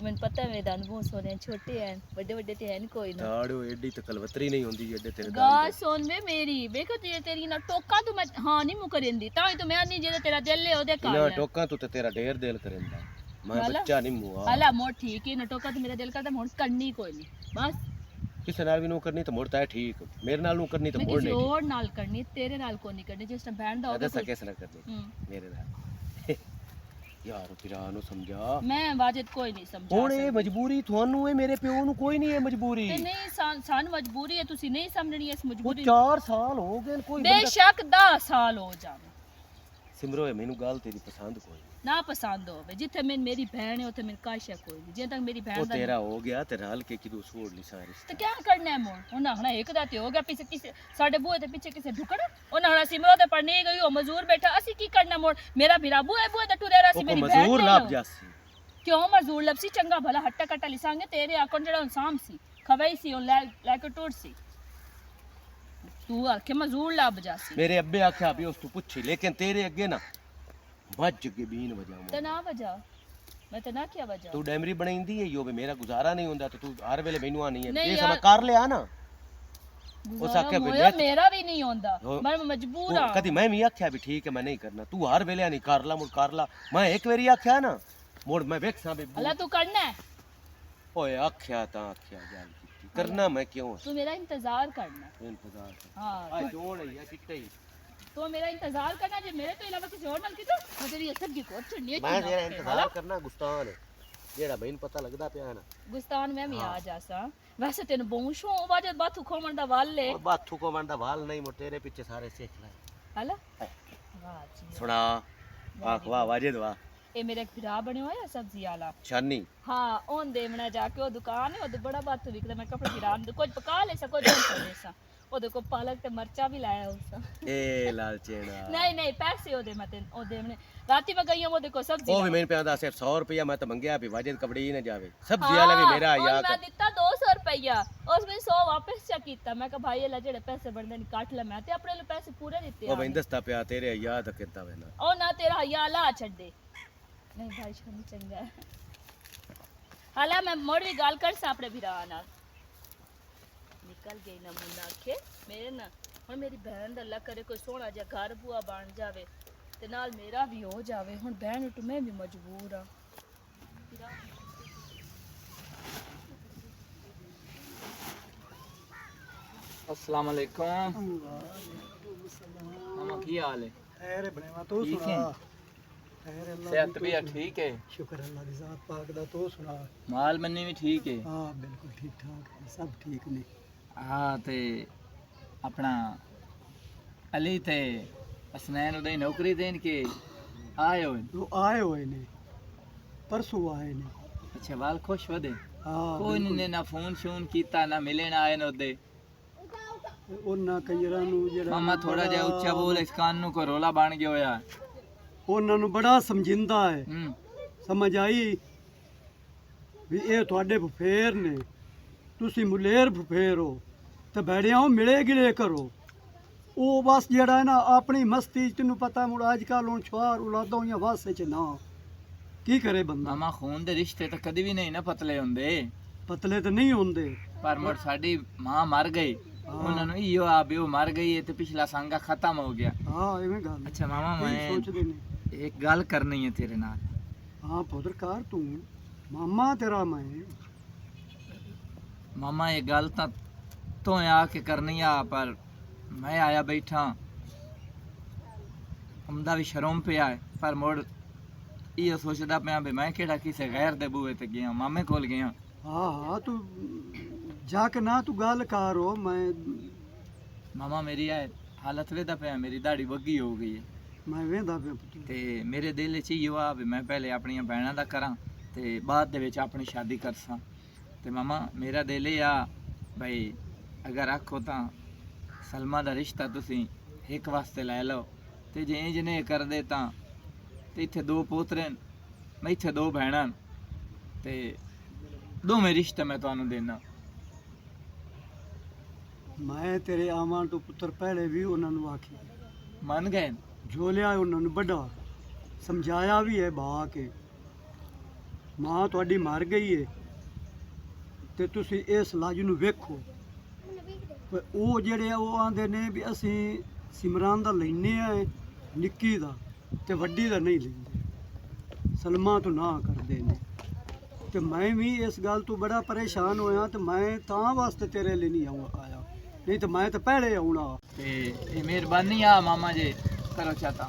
ਮੈਨੂੰ ਪਤਾ ਹੈ ਮੇਰੇ ਦੰਦ ਬਹੁਤ ਸੋਹਣੇ ਹਨ ਛੋਟੇ ਹਨ ਵੱਡੇ ਵੱਡੇ ਤੇ ਹਨ ਕੋਈ ਨਾ ਦਾੜੋ ਐਡੀ ਤੇ ਕਲਵਤਰੀ ਨਹੀਂ ਹੁੰਦੀ ਐਡੇ ਤੇਰੇ ਗਾ ਦੰਦ ਸੁਣ ਵੇ ਮੇਰੀ ਵੇਖ ਤੇਰੀ ਨਾ ਟੋਕਾ ਤੂੰ ਮੈਂ ਹਾਂ ਨਹੀਂ ਮੁਕਰਿੰਦੀ ਤਾਂ ਹੀ ਤੂੰ ਮੈਂ ਨਹੀਂ ਜਿਹੜਾ ਤੇਰਾ ਦਿਲ ਹੈ ਉਹਦੇ ਕਰ ਨਾ ਲੈ ਟੋਕਾਂ ਤੂੰ ਤੇ ਤੇਰਾ ਢੇਰ ਦਿਲ ਕਰੇਂਦਾ ਮੈਂ ਵਾਲਾ? ਬੱਚਾ ਨਹੀਂ ਮੂਆ ਹਲਾ ਮੋੜ ਠੀਕ ਹੈ ਨਾ ਟੋਕਾ ਤੇ ਮੇਰਾ ਦਿਲ ਕਰਦਾ ਹੁਣ ਕਰਨੀ ਕੋਈ ਨਹੀਂ ਬਸ ਕਿਸੇ ਨਾਲ ਵੀ ਨੂੰ ਕਰਨੀ ਤਾਂ ਮੁੜ ਤਾਂ ਹੈ ਠੀਕ ਮੇਰੇ ਨਾਲ ਨੂੰ ਕਰਨੀ ਤਾਂ ਮੈਂ ਮੁੜ ਕਿਸੇ ਨਹੀਂ ਹੋਰ ਨਾਲ ਕਰਨੀ ਤੇਰੇ ਨਾਲ ਕੋਈ ਨਹੀਂ ਕਰਨੀ ਜਿਸ ਟਾਈਮ ਬੈਂਡ ਦਾ ਮੈਂ ਹੋਵੇ ਦੱਸਾਂ ਕਿਸ ਨਾਲ ਕਰਨੀ ਹੂੰ ਮੇਰੇ ਨਾਲ ਯਾਰ ਪਿਰਾ ਨੂੰ ਸਮਝਾ ਮੈਂ ਵਾਜਦ ਕੋਈ ਨਹੀਂ ਸਮਝਾ ਹੁਣ ਇਹ ਸਕਦੀ। ਮਜਬੂਰੀ ਤੁਹਾਨੂੰ ਹੈ ਮੇਰੇ ਪਿਓ ਨੂੰ ਕੋਈ ਨਹੀਂ ਹੈ ਮਜਬੂਰੀ ਤੇ ਨਹੀਂ ਸਾਨੂੰ ਮਜਬੂਰੀ ਹੈ ਤੁਸੀਂ ਨਹੀਂ ਸਮਝਣੀ ਇਸ ਉਹ ਮਜਬੂਰੀ 4 ਸਾਲ ਹੋ ਗਏ ਨੇ, ਕੋਈ ਬੰਦਾ ਬੇਸ਼ੱਕ 10 ਸਾਲ ਹੋ ਜਾਵੇ ਸਿਮਰੋ ਹੈ ਮੈਨੂੰ ਗੱਲ ਤੇਰੀ ਪਸੰਦ ਕੋਈ ਨਹੀਂ। ਨਾ ਪਸੰਦ ਹੋਵੇ ਜਿੱਥੇ ਮੇਰੀ ਭੈਣ ਹੈ ਉੱਥੇ ਮੇਰੀ ਕਾਸ਼ ਹੈ ਕੋਈ ਨਹੀਂ ਜੇ ਤੱਕ ਮੇਰੀ ਭੈਣ ਉਹ ਦਾ ਤੇਰਾ ਹੋ ਗਿਆ ਤੇ ਰਲ ਕੇ ਕਿਦੋਂ ਛੋੜ ਲਈ ਸਾਰੀ ਤੇ ਕੀ ਕਰਨਾ ਹੈ ਮੋੜ ਉਹਨਾਂ ਹਣਾ ਇੱਕ ਦਾ ਤੇ ਹੋ ਗਿਆ ਪਿੱਛੇ ਕਿਸੇ ਸਾਡੇ ਬੂਹੇ ਦੇ ਪਿੱਛੇ ਕਿਸੇ ਢੁਕਣਾ ਉਹਨਾਂ ਹਣਾ ਸਿਮਰੋ ਤੇ ਪੜਨੀ ਗਈ ਉਹ ਮਜ਼ਦੂਰ ਬੈਠਾ ਅਸੀਂ ਕੀ ਕਰਨਾ ਮੋੜ ਮੇਰਾ ਵੀਰਾ ਬੂਹੇ ਦਾ ਟੁਰਿਆ ਰਹਾ ਸੀ ਉਹ ਮੇਰੀ ਕੋ ਭੈਣ ਮਜ਼ਦੂਰ ਲੈ ਲੱਭ ਲਓ। ਜਾਸੀ ਕਿਉਂ ਮਜ਼ਦੂਰ ਲੱਭਸੀ ਚੰਗਾ ਭਲਾ ਹੱਟਾ ਕੱਟਾ ਲਿਸਾਂਗੇ ਤੇਰੇ ਆਕਣ ਜਿਹੜਾ ਉਹ ਸਾਮ ਸੀ ਖਵਾਈ ਸੀ ਉਹ ਲੈ ਕੇ ਟੁਰ ਸੀ ਤੂੰ ਆਖੇ ਮਜ਼ਦੂਰ ਲੱਭ ਜਾਸੀ ਮੇਰੇ ਅੱਬੇ ਆਖਿਆ ਵੀ ਉਸ ਤੋਂ ਪੁੱਛੀ ਲੇਕਿਨ ਤੇਰੇ ਅੱਗੇ ਨਾ ਵੱਜ ਕੇ ਬੀਨ ਤੇ ਵਜਾਵਾਂ ਨਾ ਵਜਾ ਮੈਂ ਤੇ ਨਾ ਕਿਆ ਵਜਾ ਤੂੰ ਡੈਮਰੀ ਬਣਾਈਂਦੀ ਹੈ ਯੋ ਵੀ ਮੇਰਾ ਗੁਜ਼ਾਰਾ ਨਹੀਂ ਹੁੰਦਾ ਤੇ ਤੂੰ ਹਰ ਵੇਲੇ ਮੈਨੂੰ ਆਣੀ ਹੈ ਨਹੀਂ ਇਹ ਯਾਰ। ਸਮਾਂ ਕਰ ਲਿਆ ਨਾ ਉਸ ਆਖਿਆ ਵੀ ਹੋਇਆ ਮੇਰਾ ਵੀ ਨਹੀਂ ਹੁੰਦਾ ਹੋ- ਮੈਂ ਮਜਬੂਰ ਆ ਕਦੀ ਮੈਂ ਵੀ ਆਖਿਆ ਵੀ ਠੀਕ ਹੈ ਮੈਂ ਨਹੀਂ ਕਰਨਾ ਤੂੰ ਹਰ ਵੇਲੇ ਨਹੀਂ ਕਰ ਲਾ ਮੁੜ ਕਰ ਲਾ ਮੈਂ ਇੱਕ ਵਾਰੀ ਆਖਿਆ ਨਾ ਮੁੜ ਮੈਂ ਵੇਖਾਂ ਵੀ ਹਲਾ ਤੂੰ ਕਰਨਾ ਹੈ ਓਏ ਆਖਿਆ ਤਾਂ ਆਖਿਆ ਗੱਲ ਕੀਤੀ ਕਰਨਾ ਮੈਂ ਕਿਉਂ ਤੂੰ ਮੇਰਾ ਇੰਤਜ਼ਾਰ ਕਰਨਾ ਹੈ। ਇੰਤਜ਼ਾਰ ਕਰ ਹਾਂ ਆ ਜੋੜ ਹੈ ਚਿੱਟੇ ਹੀ ਤੂੰ ਮੇਰਾ ਇੰਤਜ਼ਾਰ ਕਰਨਾ ਜੇ ਮੇਰੇ ਤੋਂ ਇਲਾਵਾ ਕਿਸੇ ਹੋਰ ਨਾਲ ਕੀਤਾ ਮੈਂ ਤੇਰੀ ਸਬਜ਼ੀ ਕੋਟ ਛੱਡਣੀ ਹੈ ਮੈਂ ਤੇਰਾ ਇੰਤਜ਼ਾਰ ਕਰਨਾ ਗੁਸਤਾਨ ਹੈ ਜਿਹੜਾ ਮੈਨੂੰ ਪਤਾ ਲੱਗਦਾ ਪਿਆ ਨਾ ਗੁਸਤਾਨ ਮੈਂ ਵੀ ਆ ਜਾਸਾਂ ਵੈਸੇ ਤੈਨੂੰ ਬੌਂਸ਼ੋਂ ਵਾਜਦ ਬਾਥੂ ਖੋਮਣ ਦਾ ਵੱਲ ਏ ਉਹ ਬਾਥੂ ਕੋ ਮੰਦਾ ਵਾਲ ਨਹੀਂ ਮੋ ਤੇਰੇ ਪਿੱਛੇ ਸਾਰੇ ਸਿੱਖ ਲੈ ਹਲਾ ਵਾਹ ਜੀ ਸੁਣਾ ਆਖ ਵਾਹ ਵਾਜੇ ਦਵਾ ਇਹ ਮੇਰਾ ਇੱਕ ਭਰਾ ਬਣਿਆ ਹੋਇਆ ਸਬਜ਼ੀ ਵਾਲਾ ਛਾਨੀ ਹਾਂ ਉਹਨ ਦੇਵਣਾ ਜਾ ਕੇ ਉਹ ਦੁਕਾਨ ਹੈ ਉਹਦੇ ਬੜਾ ਬਾਥੂ ਵਿਕਦਾ ਮੈਂ ਕੱਪੜੇ ਦੀ ਰਾਮ ਕੁਝ ਪਕਾ ਲੈ ਸਕੋ ਜਾਂ ਕਰ ਸਾਂ ਉਹਦੇ ਕੋ ਪਾਲਕ ਤੇ ਮਰਚਾ ਵੀ ਲਾਇਆ ਉਸ ਏ ਲਾਲਚੇਣਾ ਨਹੀਂ ਪੈਸੇ ਉਹਦੇ ਮਤੇ ਉਹਦੇ ਮਨੇ ਰਾਤੀ ਮੈਂ ਗਈ ਹਾਂ ਉਹਦੇ ਕੋ ਸਬਜ਼ੀ ਉਹ ਵੀ ਮੈਨੂੰ ਪਿਆਦਾ ਸਿਰਫ 100 ਰੁਪਇਆ ਮੈਂ ਤਾਂ ਮੰਗਿਆ ਵੀ ਵਾਜੇ ਕਬੜੀ ਹੀ ਨਾ ਜਾਵੇ ਸਬਜ਼ੀ ਵਾਲਾ ਵੀ ਮੇਰਾ ਆਇਆ ਮੈਂ ਦਿੱਤਾ 200 ਰੁਪਇਆ ਉਸ ਵਿੱਚ 100 ਵਾਪਸ ਚਾ ਕੀਤਾ ਮੈਂ ਕਿਹਾ ਭਾਈ ਇਹ ਜਿਹੜੇ ਪੈਸੇ ਬਣਦੇ ਨੇ ਕੱਟ ਲੈ ਮੈਂ ਤੇ ਆਪਣੇ ਲਈ ਪੈਸੇ ਪੂਰੇ ਦਿੱਤੇ ਉਹ ਆ ਮੈਨੂੰ ਦੱਸਦਾ ਪਿਆ ਤੇਰੇ ਯਾਦ ਕਿੱਦਾਂ ਵੇ ਨਾ ਉਹ ਨਾ ਤੇਰਾ ਹਯਾ ਲਾ ਛੱਡੇ ਨਹੀਂ ਭਾਈ ਸ਼ਾਮੀ ਚੰਗਾ ਹੈ ਹਾਲਾ ਮੈਂ ਮੋੜ ਵੀ ਗੱਲ ਕਰ ਸਾਂ ਆਪਣੇ ਵੀਰਾਂ ਨਾਲ ਨਿਕਲ ਗਈ ਨਾ ਮੁੰਨਾ ਕੇ ਮੇਰੇ ਨਾ ਹੁਣ ਮੇਰੀ ਭੈਣ ਦਾ ਅੱਲਾ ਕਰੇ ਕੋਈ ਸੋਹਣਾ ਜਿਹਾ ਘਰ ਬੂਆ ਬਣ ਜਾਵੇ ਤੇ ਨਾਲ ਮੇਰਾ ਵੀ ਹੋ ਜਾਵੇ। ਹੁਣ ਭੈਣ ਉਠ ਮੈਂ ਵੀ ਮਜਬੂਰ ਆ। अस्सलाम वालेकुम। मामा की हाल है? खैर बनेवा तू ठीक सुना। है? खैर अल्लाह सेहत दी भी तू ठीक है? शुक्र अल्लाह दी जात पाक दा तू सुना। माल मन्नी भी ठीक है? हां बिल्कुल ठीक ठाक है, सब ठीक ने। हाँ ते अपना अली ते असनैन उदय नौकरी देन के आए हो? वो आए हुए ने परसों आए ने। अच्छा वाल खुश वदे? हां कोई ने ना फोन शोन कीता ना मिले ना आए न उदे? ਉਹਨਾਂ ਕੰਜਰਾਂ ਨੂੰ ਜਿਹੜਾ मामा थोड़ा जिहा उच्चा बोल, इस कान नु को रोला बन गया होया। ਉਹਨਾਂ ਨੂੰ ਬੜਾ ਸਮਝਿੰਦਾ ਹੈ। ਸਮਝ ਆਈ ਵੀ ਇਹ ਤੁਹਾਡੇ ਫਫੇਰ ਨੇ, ਤੁਸੀਂ ਮੁਲੇਰ ਫਫੇਰ ਹੋ ਤੇ ਬੈੜਿਆਂ ਉਹ ਮਿਲੇ ਗਿਲੇ ਕਰੋ। ਉਹ ਬਸ ਜਿਹੜਾ ਹੈ ਨਾ ਆਪਣੀ ਮਸਤੀ ਚ ਤੈਨੂੰ ਪਤਾ ਮੁੜ ਅੱਜ ਕੱਲ੍ਹ ਹੁਣ ਛੁਆਰ ਉਲਾਦਾਂ ਹੋਈਆਂ ਵਾਸੇ ਚ ਨਾ ਕੀ ਕਰੇ ਬੰਦਾ। मामा खून दे रिश्ते तो कदी भी नहीं ना पतले हुंदे, ਪਤਲੇ ਤਾਂ ਨਹੀਂ ਹੁੰਦੇ। पर मुड़ साडी मां मर गई, ਉਹਨਾਂ ਨੂੰ ਇਹੋ ਆ ਵੀ ਉਹ ਮਰ ਗਈ ਹੈ ਤੇ ਪਿਛਲਾ ਸੰਗਾ ਖਤਮ ਹੋ ਗਿਆ। ਹਾਂ ਐਵੇਂ ਗੱਲ ਅੱਛਾ ਮਾਮਾ ਕੀ ਮੈਂ ਸੋਚਦੇ ਨੇ। ਇੱਕ ਗੱਲ ਕਰਨੀ ਹੈ ਤੇਰੇ ਨਾਲ। ਹਾਂ ਪੁੱਤਰਕਾਰ ਤੂੰ ਮਾਮਾ ਤੇਰਾ ਮੈਂ। ਮਾਮਾ ਇਹ ਗੱਲ ਤਾਂ ਤੂੰ ਆ ਕੇ ਕਰਨੀ ਆ, ਪਰ ਮੈਂ ਆਇਆ ਬੈਠਾ ਹਮਦਾ ਵੀ ਸ਼ਰਮ ਪਿਆ ਹੈ, ਪਰ ਮੁੜ ਇਹ ਸੋਚਦਾ ਪਿਆ ਵੀ ਮੈਂ ਕਿਹੜਾ ਕਿਸੇ ਗੈਰ ਦੇ ਬੂਹੇ ਤੇ ਗਿਆ, ਮਾਮੇ ਕੋਲ ਗਿਆ। ਹਾਂ ਹਾਂ ਤੂੰ ਜਾ ਕੇ ਨਾ ਤੂੰ ਗੱਲ ਕਰੋ। ਮੈਂ ਮਾਮਾ ਮੇਰੀ ਹੈ ਹਾਲਤ ਵੇਦਾ ਪਿਆ, ਮੇਰੀ ਦਾੜੀ ਵੱਗੀ ਹੋ ਗਈ ਹੈ ਮੈਂ ਵੇਂਦਾ ਪਿਆ ਪੁੱਤ। ਤੇ ਮੇਰੇ ਦਿਲ 'ਚ ਇਹੋ ਆ ਵੀ ਮੈਂ ਪਹਿਲੇ ਆਪਣੀਆਂ ਭੈਣਾਂ ਦਾ ਕਰਾਂ ਤੇ ਬਾਅਦ ਦੇ ਵਿੱਚ ਆਪਣੀ ਸ਼ਾਦੀ ਕਰਸਾਂ। ਤੇ ਮਾਮਾ ਮੇਰਾ ਦਿਲ ਇਹ ਆ ਭਾਈ ਅਗਰ ਆਖੋ ਤਾਂ ਸਲਮਾ ਦਾ ਰਿਸ਼ਤਾ ਤੁਸੀਂ ਇੱਕ ਵਾਸਤੇ ਲੈ ਲਓ ਤੇ ਜੇ ਇੰਜ ਨੇ ਕਰਦੇ ਤਾਂ ਤੇ ਇੱਥੇ ਦੋ ਪੋਤਰੇ ਮੈਂ ਇੱਥੇ ਦੋ ਭੈਣਾਂ ਤੇ ਦੋਵੇਂ ਰਿਸ਼ਤੇ ਮੈਂ ਤੁਹਾਨੂੰ ਦੇਣਾ। ਮੈਂ ਤੇਰੇ ਆਵਾਂ ਤੋਂ ਪੁੱਤਰ ਪਹਿਲੇ ਵੀ ਉਹਨਾਂ ਨੂੰ ਆਖਿਆ, ਮੰਨ ਗਏ? ਝੋਲਿਆ ਉਹਨਾਂ ਨੂੰ ਵੱਡਾ ਸਮਝਾਇਆ ਵੀ ਹੈ ਬਾ ਕੇ ਮਾਂ ਤੁਹਾਡੀ ਮਰ ਗਈ ਹੈ ਤੇ ਤੁਸੀਂ ਇਸ ਲਾਜ ਨੂੰ ਵੇਖੋ। ਪਰ ਉਹ ਜਿਹੜੇ ਆ ਉਹ ਆਂਦੇ ਨੇ ਵੀ ਅਸੀਂ ਸਿਮਰਨ ਦਾ ਲੈਨੇ ਆ ਨਿੱਕੀ ਦਾ ਤੇ ਵੱਡੀ ਦਾ ਨਹੀਂ ਲੈਂਦੇ, ਸਲਮਾ ਤੋਂ ਨਾ ਕਰਦੇ ਨੇ। ਤੇ ਮੈਂ ਵੀ ਇਸ ਗੱਲ ਤੋਂ ਬੜਾ ਪਰੇਸ਼ਾਨ ਹੋਇਆ ਤੇ ਮੈਂ ਤਾਂ ਵਾਸਤੇ ਤੇਰੇ ਲਈ ਨਹੀਂ ਆਇਆ, ਨਹੀਂ ਤਾਂ ਮੈਂ ਤਾਂ ਪਹਿਲੇ ਆਉਣਾ। ਤੇ ਇਹ ਮਿਹਰਬਾਨੀ ਆ ਮਾਮਾ ਜੀ ਕਰੋ ਚਾਹਤਾ।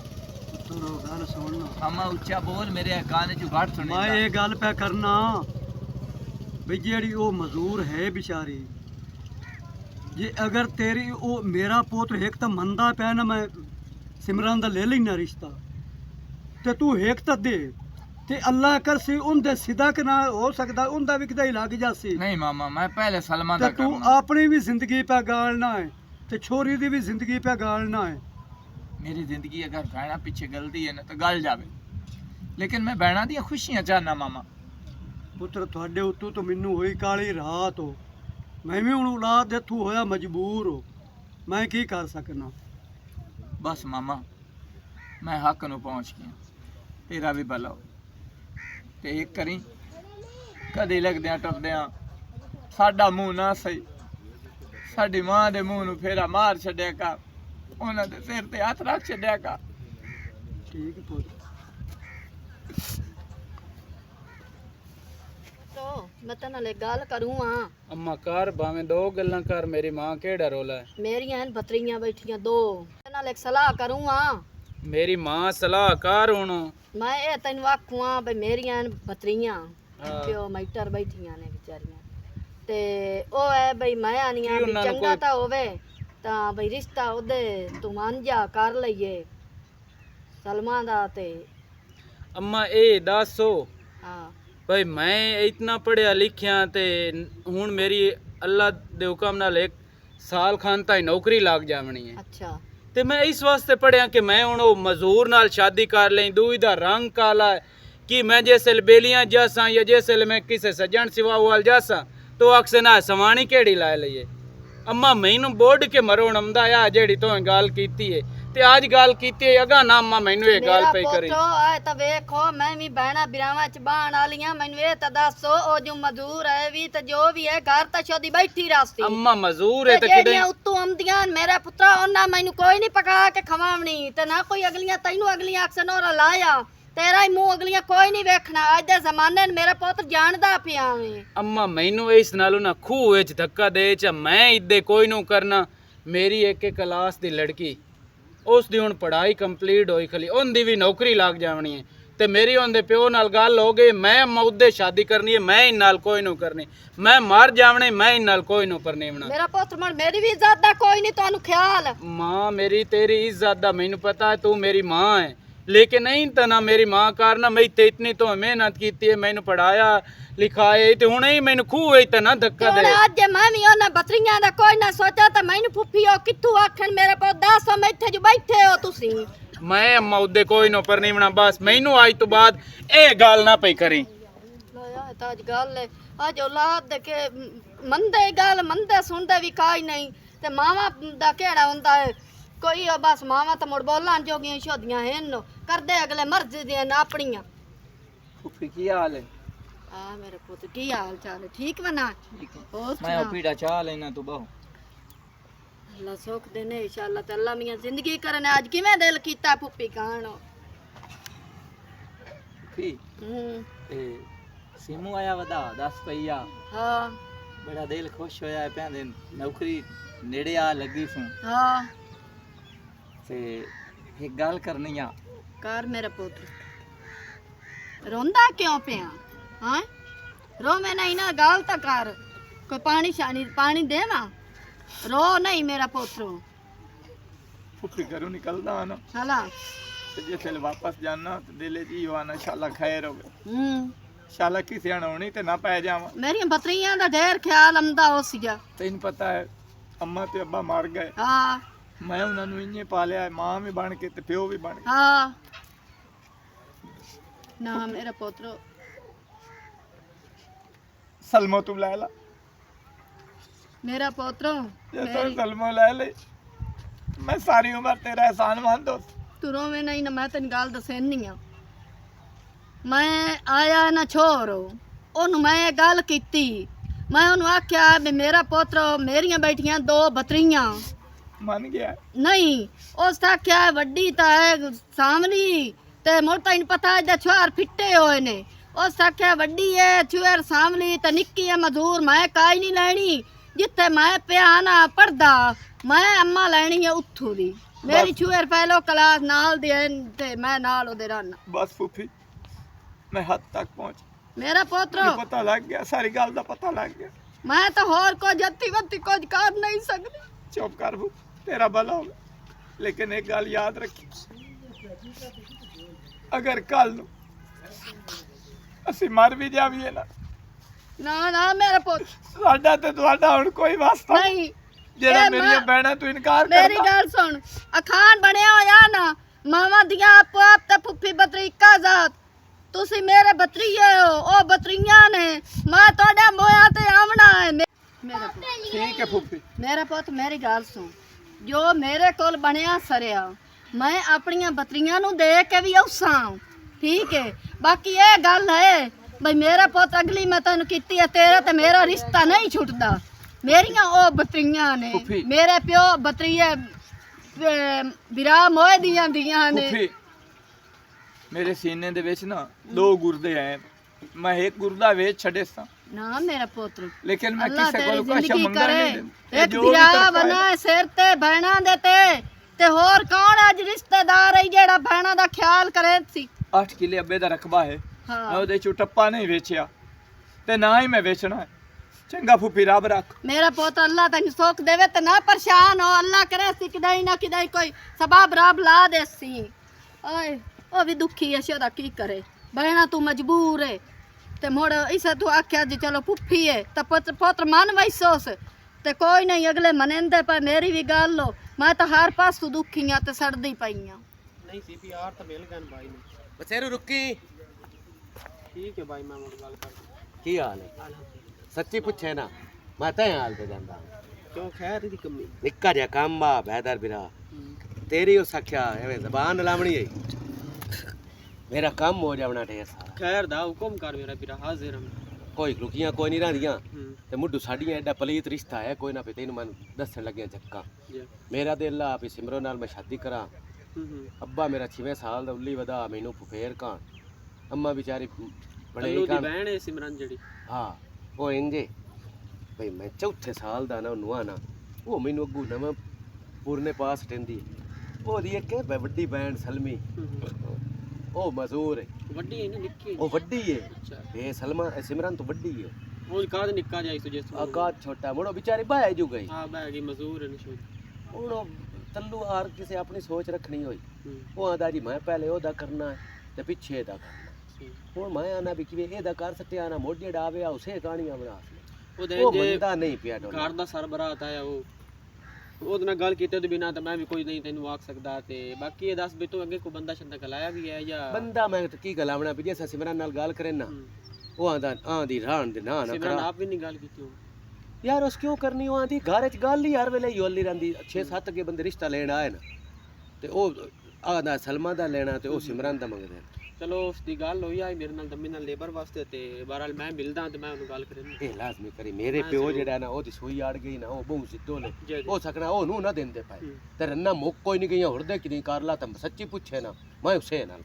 ਚਲੋ ਗੱਲ ਸੁਣ। ਮਾਮਾ ਉੱਚਾ ਬੋਲ, ਮੇਰੇ ਕਾਨ 'ਚ ਘੱਟ ਸੁਣੀ। ਮੈਂ ਇਹ ਗੱਲ ਪਿਆ ਕਰਨਾ ਵੀ ਜਿਹੜੀ ਉਹ ਮਜ਼ਦੂਰ ਹੈ ਵਿਚਾਰੀ, ਜੇ ਅਗਰ ਤੇਰੀ ਉਹ ਮੇਰਾ ਪੁੱਤਰ ਇੱਕ ਤਾਂ ਮੰਨਦਾ ਪਿਆ ਨਾ ਮੈਂ ਸਿਮਰਨ ਦਾ ਲੈ ਲੈਣਾ ਰਿਸ਼ਤਾ ਤੇ ਤੂੰ ਇੱਕ ਤਾਂ ਦੇ ਤੇ ਅੱਲਾ ਕਰ ਸੀ ਉਹਦੇ ਸਿਦਕ ਨਾ ਹੋ ਸਕਦਾ ਉਹਦਾ ਵੀ ਕਿਤੇ ਲੱਗ ਜਾਸੀ। ਨਹੀਂ ਮਾਮਾ ਮੈਂ ਪਹਿਲੇ ਸਲਮਾ ਤੇ ਦਾ ਤੂੰ ਕਰਨਾ। ਆਪਣੀ ਵੀ ਜ਼ਿੰਦਗੀ ਪਾ ਗਾਲਣਾ ਹੈ ਤੇ ਛੋਰੀ ਦੀ ਵੀ ਜ਼ਿੰਦਗੀ ਪਾ ਗਾਲਣਾ ਹੈ। मेरी जिंदगी अगर भैणा पीछे गलती है ना तो गल जावे, लेकिन मैं भैणा दी खुशियां चाहना मामा। ਪੁੱਤਰ ਤੁਹਾਡੇ ਉੱਤੋਂ ਤਾਂ ਮੈਨੂੰ ਹੋਈ ਕਾਲੀ ਰਾਤ ਹੋ, ਮੈਂ ਵੀ ਹੁਣ ਔਲਾਦ ਦੇ ਥੂ ਹੋਇਆ ਮਜਬੂਰ ਹੋ, ਮੈਂ ਕੀ ਕਰ ਸਕਣਾ। बस मामा मैं हक नु पहुंच गया, तेरा भी भला हो ते एक करी कदे लगदे टपदे साडा मुंह ना सही, साडी मां दे मुंह नु फेरा मार छड्या कर, ਉਹਨਾਂ ਦੇ ਸਿਰ ਤੇ ਹੱਥ ਰੱਖ ਛੱਡਿਆ ਕਰ। ਠੀਕ ਪੁੱਤ। ਤੋ ਮੈਂ ਤਾਂ ਨਾਲੇ ਗੱਲ ਕਰੂੰ ਆ। अम्मा कर भावें दो गल्लां कर, मेरी मां केड़ा रोला है? ਮੇਰੀਆਂ ਹਨ ਬਤਰੀਆਂ ਬੈਠੀਆਂ ਦੋ, ਤੇ ਨਾਲੇ ਇੱਕ ਸਲਾਹ ਕਰੂੰ ਆ। मेरी मां सलाहकार हुण ਮੈਂ ਇਹ ਤੈਨੂੰ ਆਖੂਆਂ ਬਈ ਮੇਰੀਆਂ ਹਨ ਬਤਰੀਆਂ ਪਿਓ ਮੈਟਰ ਬੈਠੀਆਂ ਨੇ ਵਿਚਾਰੀਆਂ ਤੇ ਉਹ ਹੈ ਬਈ ਮੈਂ ਆਨੀਆਂ ਵੀ ਚੰਗਾ ਤਾਂ ਹੋਵੇ ਤਾਂ ਬਈ ਰਿਸ਼ਤਾ ਉਹਦੇ ਤੂੰ ਮੰਨ ਜਾ ਕਰ ਲਈਏ ਸਲਮਾਂ ਦਾ। ਤੇ अम्मा ए दसो ਹਾਂ भाई मैं इतना पढ़िया लिखिया ते हुण मेरी अल्लाह दे हुक्म नाल एक साल खान ताई नौकरी लग जावनी है ਅੱਛਾ ते मैं इस वास्ते पढ़िया कि मैं हुण ओ मजदूर नाल शादी कर लें। दूई दा रंग काला है कि मैं जिसले बेलियां जासां या जिसले मैं किसे सज्जन सिवा वाल जासां तो अक्सर ना सवाणी केड़ी ला लईए। अम्मा मैनू बोड के मरोण आंदा आ जेड़ी तो गल कीती है ਤੇ ਅੱਜ ਗੱਲ ਕੀਤੀ ਅਗਾ ਨਾ ਅੰਮਾ ਮੈਨੂੰ ਇਹ ਗੱਲ ਮੇਰਾ ਪਈ ਕਰੀ ਪੁੱਤੋ ਆਏ ਤਾਂ ਵੇਖੋ ਮੈਂ ਵੀ ਬਹਿਣਾ ਬਿਰਾਵਾਂ ਚ ਬਾਣ ਵਾਲੀਆਂ ਮੈਨੂੰ ਇਹ ਤਾਂ ਦੱਸੋ ਉਹ ਜੋ ਮਜ਼ਦੂਰ ਹੈ ਵੀ ਤੇ ਜੋ ਵੀ ਹੈ ਘਰ ਤਾਂ ਸ਼ੋਦੀ ਬੈਠੀ ਰਸਤੀ ਅੰਮਾ ਮਜ਼ਦੂਰ ਹੈ ਤੇ ਕਿਤੇ ਜਿਹੜੀਆਂ ਉੱਤੋਂ ਆਉਂਦੀਆਂ ਮੇਰਾ ਪੁੱਤਰਾ ਉਹਨਾਂ ਮੈਨੂੰ ਕੋਈ ਨਹੀਂ ਪਕਾ ਕੇ ਖਵਾਵਣੀ ਤੇ ਨਾ ਕੋਈ ਅਗਲੀਆਂ ਤੈਨੂੰ ਅਗਲੀਆਂ ਅਕਸਰ ਹੋਰ ਲਾਇਆ ਤੇਰਾ ਹੀ ਮੂੰਹ ਅਗਲੀਆਂ ਕੋਈ ਨਹੀਂ ਵੇਖਣਾ ਅੱਜ ਦੇ ਜ਼ਮਾਨੇ ਨੂੰ ਮੇਰਾ ਪੁੱਤ ਜਾਣਦਾ ਪਿਆ ਵੇ ਅੰਮਾ ਮੈਨੂੰ ਇਸ ਨਾਲੋਂ ਨਾ ਖੂਹ ਵਿੱਚ ਧੱਕਾ ਦੇ ਚ ਮੈਂ ਇੱਦੇ ਕੋਈ ਨੂੰ ਕਰਨਾ ਮੇਰੀ ਇੱਕ ਕਲਾਸ ਦੀ ਲੜਕੀ ਉਸ ਦੀ ਹੁਣ ਪੜ੍ਹਾਈ ਕੰਪਲੀਟ ਹੋਈ ਖਲੀ ਉਹਦੀ ਵੀ ਨੌਕਰੀ ਲੱਗ ਜਾਵਣੀ ਹੈ ਤੇ ਮੇਰੀ ਉਹਦੇ ਪਿਓ ਨਾਲ ਗੱਲ ਹੋ ਗਈ ਮੈਂ ਮੌਦੇ ਸ਼ਾਦੀ ਕਰਨੀ ਹੈ ਮੈਂ ਨਾਲ ਕੋਈ ਨੂੰ ਕਰਨੀ ਮੈਂ ਮਰ ਜਾਵਣੇ ਮੈਂ ਨਾਲ ਕੋਈ ਨੂੰ ਪਰਨੇਵਣਾ ਮੇਰਾ ਪੁੱਤ ਮਨ ਮੇਰੀ ਵੀ ਇੱਜ਼ਤ ਦਾ ਕੋਈ ਨਹੀਂ ਤੁਹਾਨੂੰ ਖਿਆਲ ਮਾਂ ਮੇਰੀ ਤੇਰੀ ਇੱਜ਼ਤ ਦਾ ਮੈਨੂੰ ਪਤਾ ਹੈ ਤੂੰ ਮੇਰੀ ਮਾਂ ਹੈ लेकिन नहीं तो ना मेरी मां कारना मैं ते इतनी तो मेहनत की है मैंने पढ़ाया लिखाया तो हुणे ही मैंने खूह है ना धक्का दे ਅੱਜ ਜੇ ਮੈਂ ਵੀ ਉਹਨਾਂ ਬਤਰੀਆਂ ਦਾ ਕੋਈ ਨਾ ਸੋਚਾ ਤਾਂ ਮੈਨੂੰ ਫੁੱਫੀ ਉਹ ਕਿੱਥੋਂ ਆਖਣ ਮੇਰੇ ਕੋਲ 10 ਮੈਂ ਇੱਥੇ ਜੋ ਬੈਠੇ ਹੋ ਤੁਸੀਂ मैं अम्मा उदे कोई नो पर नहीं बना बस मैनू आज तो बाद ए गाल ना पई करी ਲੋਇਆ ਤਾਂ ਅੱਜ ਗੱਲ ਹੈ ਅੱਜ ਔਲਾਦ ਦੇ ਕੇ ਮੰਦੇ ਗੱਲ ਮੰਦੇ ਸੁਣਦੇ ਵੀ ਕਾਈ ਨਹੀਂ ਤੇ ਮਾਵਾ ਦਾ ਕਿਹੜਾ ਹੁੰਦਾ ਹੈ ਕੋਈ ਬਸ ਮਾਵਾ ਤਾਂ ਮੁੜ ਬੋਲਾਂ ਜੋਗੀਆਂ ਸ਼ੋਦੀਆਂ ਹਨ ਕਰਦੇ ਅਗਲੇ ਮਰਜ਼ੀ ਦੀਆਂ ਨਾ ਆਪਣੀਆਂ फुफी की हाल है ਆ ਮੇਰੇ ਪੁੱਤ ਕੀ ਹਾਲ ਚਾਲ ਹੈ ਠੀਕ ਬਣਾ ठीक है ਹੋਰ मैं ਸੁਣਾ पीड़ा चाह लेना तू बहु ਅੱਲਾ ਸੁੱਖ ਦੇਨੇ ਇਨਸ਼ਾਅੱਲਾ ਤੇ ਅੱਲਾ ਮੀਆਂ ਜ਼ਿੰਦਗੀ ਕਰਨ ਅੱਜ ਕਿਵੇਂ ਦਿਲ ਕੀਤਾ ਫੁੱਫੀ ਕਹਾਣੋ फी ए सिमू आया वदा 10 पईया ਹਾਂ बड़ा दिल खुश होया है भैन दे नौकरी नेड़े आ लगी सू ਹਾਂ ते एक गल करनी आ ਕਰ ਮੇਰਾ ਪੁੱਤ ਰੋਂਦਾ ਕਿਉਂ ਪਿਆ ਹਾਂ ਰੋਵੇਂ ਨਹੀਂ ਨਾ ਗੱਲ ਤਾਂ ਕਰ ਕੋਈ ਪਾਣੀ ਦੇਵਾਂ रो नहीं मेरा पोत्रो फुफी घरों निकलदा ना हला ते जे वापस जाना तो दिले जी आना इंशाल्लाह खैर होवे हम्म इंशाल्लाह किसी अणोनी ते ना पै जावा मेरी बतरियां दा ढेर ख्याल आंदा हो सीगा तैन पता है अम्मा ते अब्बा मर गए हां मैं उन्हां नु इन्ने पालिया है मां भी बन के ते प्यो भी बन के हां ना मेरा पोत्रो सलमो तू ले ला मेरा पोत्रो जे तो सलमो ले ले मैं सारी उम्र तेरा एहसान मान दो तू रोवे नहीं ना मैं तेन गल दसनी आ मैं आया ना छोरो ओनू मैं ये गल कीती मैं ओनू आख्या भी मेरा पोत्रो मेरियां बैठियां 2 बतरियां मन गया नहीं उस आख्या वड्डी ता है सामनी ते मोर तां पता है छुआर फिट्टे होए ने उस आख्या वड्डी है छुआर सामनी ते निक्की है मजदूर मैं काई नहीं लेनी जिथे मैं पिया ना पढ़दा मैं अम्मा लेनी है उत्थों दी मेरी छुआर पहलो क्लास नाल दे ते मैं नाल ओदे रहना बस फूफी मैं हद तक पहुंच मेरा पोत्रो पता लग गया सारी गल दा पता लग गया मैं तो होर को जत्ती वत्ती कुछ कर नहीं सकती चुप कर फूफी तेरा भला होगा लेकिन एक गल याद रखी अगर कल नू असी मर भी जावीए ना मेरा पोत साडा ते तुहाडा हुण कोई वास्ता नहीं जेड़ा ए मेरी मां- बहना तू इनकार मेरी करदा गल सुन अखान बनया होया ना मावा दिया आपो आप ते फुफी बतरी का जात तुसी मेरे बतरीए हो ओ बतरियां ने मैं तोड़े मोया ते आवना है मेरा पुत ठीक है फूफी मेरा पुत मेरी गल सुन जो मेरे कोल बनया सरिया मैं अपनियां बतरियां नु दे के भी औसा ठीक है बाकी ये गल है भाई मेरा पुत अगली मैं तेन कीती है तेरा ते मेरा रिश्ता नहीं छुटदा मेरियां ओ बतरियां ने फुफी। मेरे प्यो बतरीए विरा मोए दियां ने फूफी मेरे सीने दे विच ना 2 गुर्दे हैं मैं एक गुर्दा वेच छड़े सा ना मेरा पुत्र लेकिन मैं अल्लाह किसे तेरी कोल कुछ जिंदगी मंगदा करे नहीं एक विरा बना सिर ते बहना दे ते होर कौन अज रिश्तेदार है जेड़ा बहना दा ख्याल करे सी 8 किले अब्बे दा रकबा है हाँ मैं ਉਹਦੇ ਚੋਂ ਟੱਪਾ ਨਹੀਂ ਵੇਚਿਆ ਤੇ ਨਾ ਹੀ ਮੈਂ ਵੇਚਣਾ ਹੈ ਚੰਗਾ ਫੁੱਫੀ ਰੱਬ ਰੱਖ मेरा पोत अल्लाह तेन सुख देवे ते ना परेशान हो अल्लाह करे सी किदाई ना किदाई कोई सबब रब ला दे सी ओए ओ भी दुखी है शोदा की करे बहना तू मजबूर है ते मोड़ इसे तू आख्या जी चलो फुफी है ते पुत्र मन वैसोस ते कोई नहीं अगले मनेंदे पर मेरी भी गल लो मैं तो हर पास तू दुखी हां ते सड़दी पई हां नहीं सीपीआर तो मिल गए भाई ने बसेरू रुकी ठीक है भाई मैं मुड़ गल कर की हाल है सच्ची पूछे ना मैं तय हाल पे जांदा क्यों खैर दी कमी निक्का जिहा काम आ बहदर बिरा तेरी उस आख्या एवं जबान लावनी है मेरा काम हो जावना ढेर सारा खैर दा हुक्म कर मेरा वीरा हाजिर हम कोई लुकियां कोई नहीं रहियां ते मुड्डू साडियां एडा पलीत रिश्ता है कोई ना पे तेन मन दसन लगे झक्का जी मेरा दिल आ भी सिमरो नाल मैं शादी करा अब्बा मेरा 6वें साल दा उल्ली वदा मैनू फुफेर का अम्मा बेचारी बड़े तल्लू दी काम बहन है सिमरन जड़ी हाँ वो इंजे भाई मैं चौथे साल दा ना नुआ ना वो मैनू अग्गू नवा पूरने पास टेंदी वो दी एक वड्डी बैंड सलमी ओ मजूर है वड्डी है ना निक्की वो वड्डी है अच्छा ये सलमा सिमरन तो वड्डी है ਉਹ ਕਾਦ ਨਿੱਕਾ ਜਾਈ ਸੁਜੇ आकाश छोटा मुड़ो बेचारे बाय जू गई ਹਾਂ ਬਹਿ ਗਈ ਮਜ਼ਦੂਰ ਨੇ ਸ਼ੋ ਹੁਣ ਤੱਲੂ ਹਾਰ ਕਿਸੇ ਆਪਣੀ ਸੋਚ ਰੱਖਣੀ ਹੋਈ ਉਹ ਆਂਦਾ ਜੀ ਮੈਂ ਪਹਿਲੇ ਉਹਦਾ ਕਰਨਾ ਹੈ ਤੇ ਪਿੱਛੇ ਇਹਦਾ ਕਰਨਾ ਹੁਣ ਮੈਂ ਆਣਾ ਵੀ ਕਿਵੇਂ ਇਹਦਾ ਕਰ ਸਕਿਆ ਨਾ ਮੋਢੇ ਡਾਵੇ ਆ ਉਸੇ ਕਹਾਣੀਆਂ ਬਣਾ ਉਹਦੇ ਉਹ ਜੇ ਬੰਦਾ ਨਹੀਂ ਪਿਆ ਡੋਲਾ ਘਰ ਦਾ ਸਰਬਰਾਹ ਆਇਆ ਉਹ ਉਹਦੇ ਨਾਲ ਗੱਲ ਕੀਤੇ ਤੋਂ ਬਿਨਾ ਤਾਂ ਮੈਂ ਵੀ ਕੋਈ ਨਹੀਂ ਤੈਨੂੰ ਆਖ ਸਕਦਾ ਤੇ ਬਾਕੀ ਇਹ ਦੱਸ ਵੀ ਤੂੰ ਅੱਗੇ ਕੋਈ ਬੰਦਾ ਸ਼ੰਦਾ ਕਲਾਇਆ ਵੀ ਹੈ ਜਾਂ ਬੰਦਾ ਮੈਂ ਤਾਂ ਕੀ ਗਲਾਵਣਾ ਵੀ ਜੇ ਅਸੀਂ ਸਿਮਰਨ ਨਾਲ ਗੱਲ ਕਰੇ ਨਾ ਉਹ ਆਂਦਾ ਆਂਦੀ ਰਾਣ ਦੇ ਨਾ ਨਾ ਸਿਮਰਨ ਕਰਾ ਆਪ ਵੀ ਨਹੀਂ ਗੱਲ ਕੀਤੀ ਉਹ ਯਾਰ ਉਸ ਕਿਉਂ ਕਰਨੀ ਉਹ ਆਂਦੀ ਘਰ ਚ ਗੱਲ ਹੀ ਹਰ ਵੇਲੇ ਹੀ ਹੋਲੀ ਰਹਿੰਦੀ 6-7 ਅੱਗੇ ਬੰਦੇ ਰਿਸ਼ਤਾ ਲੈਣ ਆਏ ਨਾ ਤੇ ਉਹ ਆਂਦਾ ਸਲਮਾ ਦਾ ਲੈਣਾ ਤੇ ਉਹ ਸਿਮਰਨ ਦਾ ਮੰਗਦੇ ਚਲੋ ਉਸ ਦੀ ਗੱਲ ਹੋਈ ਆਈ ਮੇਰੇ ਨਾਲ ਦਮੀ ਨਾਲ ਲੇਬਰ ਵਾਸਤੇ ਤੇ ਬਹਰਾਲ ਮੈਂ ਮਿਲਦਾ ਤੇ ਮੈਂ ਉਹਨੂੰ ਗੱਲ ਕਰਾਂ ਇਹ ਲਾਜ਼ਮੀ ਕਰੀ ਮੇਰੇ ਪਿਓ ਜਿਹੜਾ ਨਾ ਉਹਦੀ ਸੂਈ ਆੜ ਗਈ ਨਾ ਉਹ ਬਹੁ ਸਿੱਧੋ ਨੇ ਉਹ ਸਕਣਾ ਉਹ ਨੂੰ ਨਾ ਦਿੰਦੇ ਪਏ ਤੇ ਰੰਨਾ ਮੁੱਕ ਕੋਈ ਨਹੀਂ ਗਈਆਂ ਹੁਰਦੇ ਕਿਦੀ ਕਰ ਲਾ ਤਾਂ ਸੱਚੀ ਪੁੱਛੇ ਨਾ ਮੈਂ ਉਸੇ ਨਾਲ